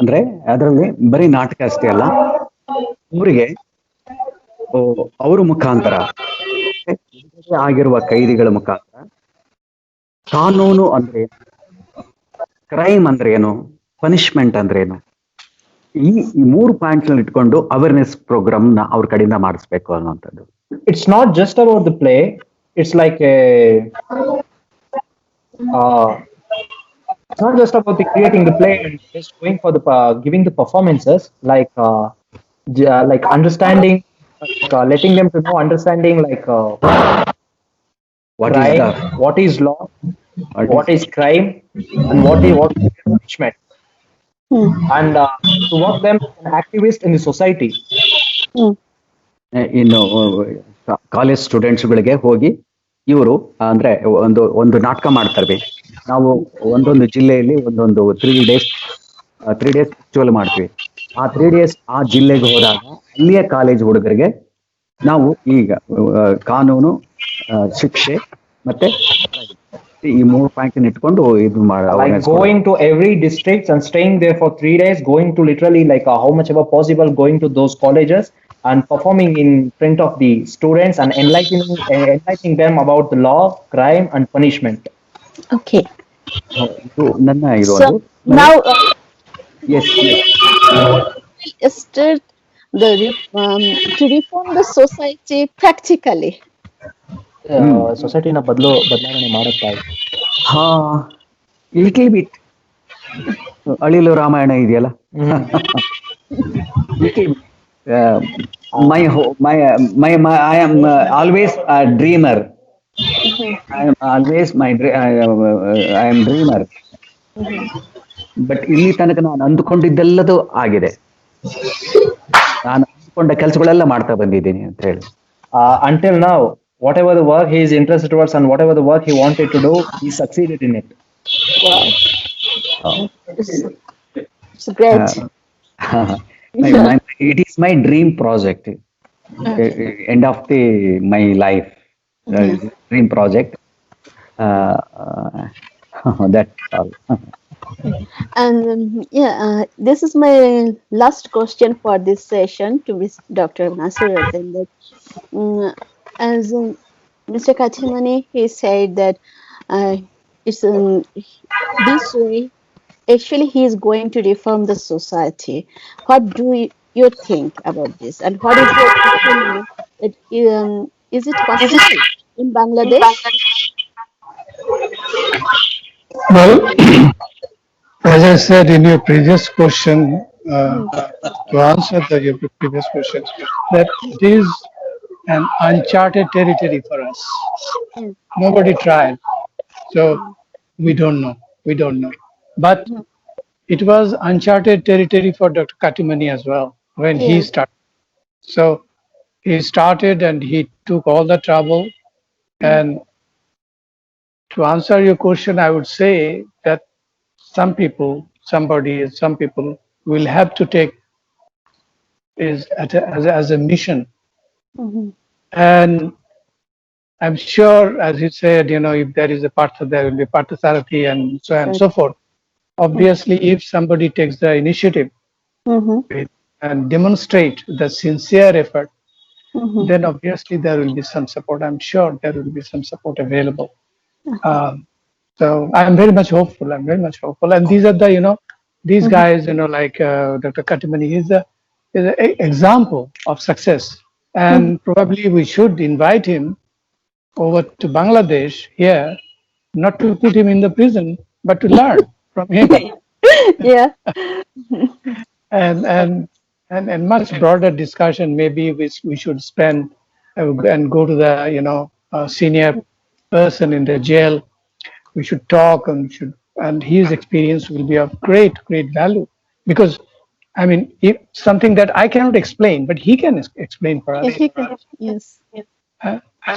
ಅಂದ್ರೆ ಅದರಲ್ಲಿ ಬರೀ ನಾಟಕ ಅಷ್ಟೇ ಅಲ್ಲ, ಅವರಿಗೆ ಅವ್ರ ಮುಖಾಂತರ ಆಗಿರುವ ಕೈದಿಗಳ ಮುಖಾಂತರ ಕಾನೂನು ಅಂದ್ರೆ ಕ್ರೈಮ್ ಅಂದ್ರೆ ಏನು, ಪನಿಷ್ಮೆಂಟ್ ಅಂದ್ರೆ ಏನು, ಈ 3 ಪಾಯಿಂಟ್ಸ್ ಇಟ್ಕೊಂಡು ಅವೇರ್ನೆಸ್ ಪ್ರೋಗ್ರಾಮ್ ನ ಅವ್ರ ಕಡೆಯಿಂದ ಮಾಡಿಸ್ಬೇಕು ಅನ್ನುವಂಥದ್ದು. It's not just about the play, it's like a it's not just about the creating the play and just going for the giving the performances, like like understanding, letting them to know, understanding like What is crime, the what is law, what what is crime, and what is punishment, and to work them as an activist in the society. ಇನ್ನು college ಸ್ಟೂಡೆಂಟ್ಸ್ಗಳಿಗೆ ಹೋಗಿ ಇವರು ಅಂದ್ರೆ ಒಂದು ನಾಟಕ ಮಾಡ್ತಾರೆ. ನಾವು ಒಂದೊಂದು ಜಿಲ್ಲೆಯಲ್ಲಿ ಒಂದೊಂದು 3 ಡೇಸ್ ಫೆಸ್ಟಿವಲ್ ಮಾಡ್ತೀವಿ. ಆ 3 ಡೇಸ್ ಆ ಜಿಲ್ಲೆಗೆ ಹೋದಾಗ ಅಲ್ಲಿಯ ಕಾಲೇಜ್ ಹುಡುಗರಿಗೆ ನಾವು ಈಗ ಕಾನೂನು, ಶಿಕ್ಷೆ ಮತ್ತೆ ಈ 3 ಪಾಯಿಂಟ್ ಇಟ್ಕೊಂಡು ಇದು Like going to every district and staying there for 3 days, going to literally like how much ever possible, going to those colleges and performing in front of the students and enlightening them about the law, crime, and punishment. Okay. ಇದು ನನ್ನ ಇದು So ಅದು now ಎಸ್ start to reform the society practically. ಸೊಸೈಟಿನ ಬದಲಾವಣೆ ಮಾಡುತ್ತಾ ಹಾ little bit ಅಳಿಲು ರಾಮಾಯಣ ಇದೆಯಲ್ಲ little bit I am always dreamer I am always I am dreamer but ಇಲ್ಲಿ ತನಕ ನಾನು ಅಂದುಕೊಂಡಿದ್ದೆಲ್ಲದೂ ಆಗಿದೆ ನಾನು ಅಂದುಕೊಂಡ ಕೆಲಸಗಳೆಲ್ಲ ಮಾಡ್ತಾ ಬಂದಿದ್ದೀನಿ ಅಂತ ಹೇಳಿ until now whatever the work he is interested towards and whatever the work he wanted to do he succeeded in it. Wow. It's great. It is my dream project. End of my life. Dream project. That's all. And this is my last question for this session to Dr. Nasir Uddin. As Mr. Kattimani, he said that it's this way. Actually, he is going to reform the society. What do you think about this? And what is your opinion? Is it possible in Bangladesh? Well, as I said in your previous question, to answer your previous question, that it is an uncharted territory for us. Nobody tried, so we don't know. We don't know. But it was uncharted territory for Dr. Kattimani as well when he started. So he started and he took all the trouble. And to answer your question, I would say that some people will have to take is as a mission. And I'm sure, as you said, if there is a partha, there will be partha and so on and so forth. Obviously, if somebody takes the initiative and demonstrate the sincere effort, then obviously there will be some support. I'm sure there will be some support available. So I'm very much hopeful. And these are the, these guys, like Dr. Kattimani is an example of success. And probably we should invite him over to Bangladesh here, not to put him in the prison, but to learn from him. Yeah. And much broader discussion, maybe we should spend and go to the, senior person in the jail. We should talk and his experience will be of great value, because I mean, if something that I cannot explain, but he can explain for us. Yes.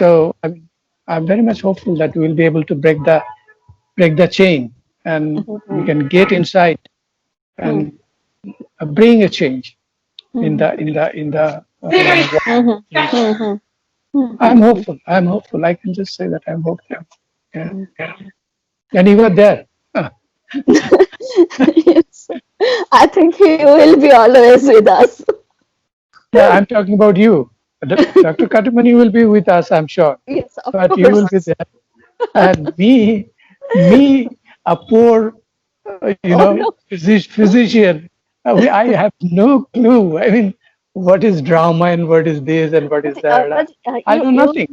So I'm very much hopeful that we will be able to break the chain, and we can get inside and bring a change in the I'm hopeful. I can just say that I'm hopeful. Yeah. And you were there. Yes. I think he will be always with us. Yeah, I'm talking about you. Dr. Kattimani will be with us, I'm sure. Yes, of But course. you will be there. And me, a poor, physician. I have no clue. I mean, what is drama and what is this and what is that? I know nothing.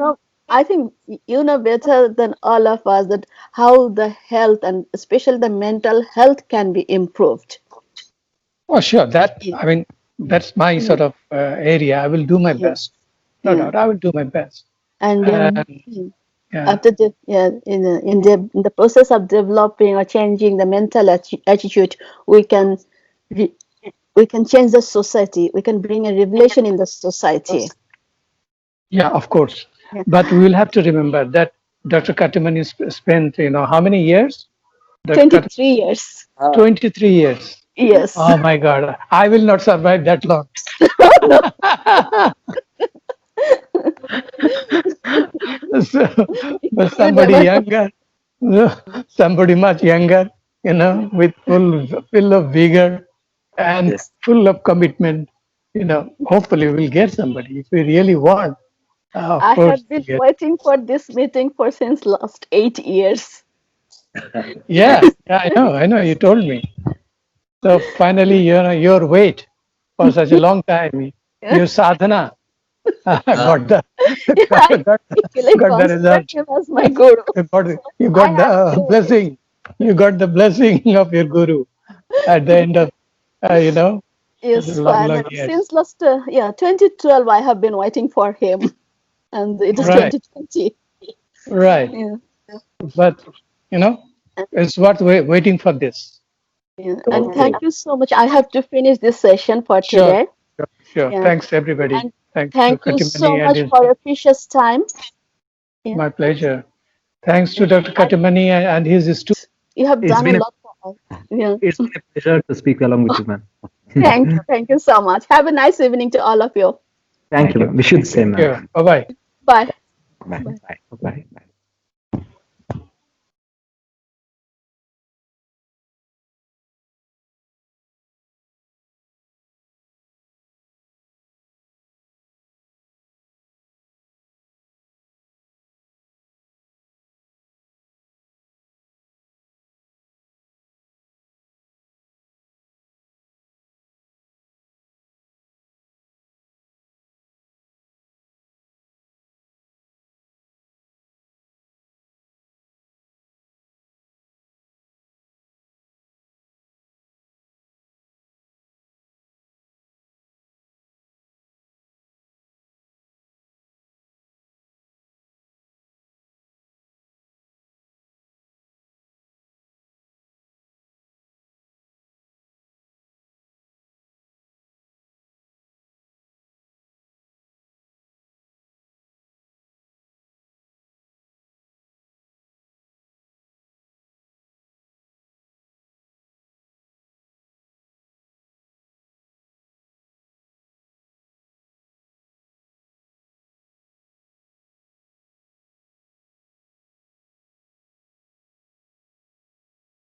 I think you know better than all of us that how the health and especially the mental health can be improved. Oh, sure. I mean, that's my sort of area. I will do my best. No doubt, I will do my best. And after in the process of developing or changing the mental attitude, we can change the society. We can bring a revelation in the society. Yeah, of course. Yeah. But we will have to remember that Dr. Kattimani spent, how many years? 23 years. 23 years. Yes. Oh my God. I will not survive that long. But somebody much younger, with full of vigor and full of commitment, hopefully we'll get somebody if we really want. I have been waiting for this meeting since last 8 years. Yeah, I know. You told me. So finally, your wait for such a long time, your sadhana got the Yeah, I got, actually got the consider result. him as my guru. You I got have the to, blessing. You got the blessing of your guru at the end of yes, long finally. years. Since last, 2012, I have been waiting for him, and it is Right, 2020. right. Yeah, But you know, and, it's worth waiting for this. yeah. And thank you so much. I have to finish this session for Sure, today. sure. Yeah, Thanks everybody. and Thanks to thank you so Kattimani and much his. for your precious time. Yeah, My pleasure. Thanks to yeah. Dr. And Kattimani and his students. you have It's done a been a lot for us. Yeah. it's been a pleasure to speak along with you, ma'am. Thank you so much. Have a nice evening to all of you. Thank you, ma'am. Wish you the same, ma'am. Yeah. Bye bye. Bye. Bye. Bye. Bye. Bye.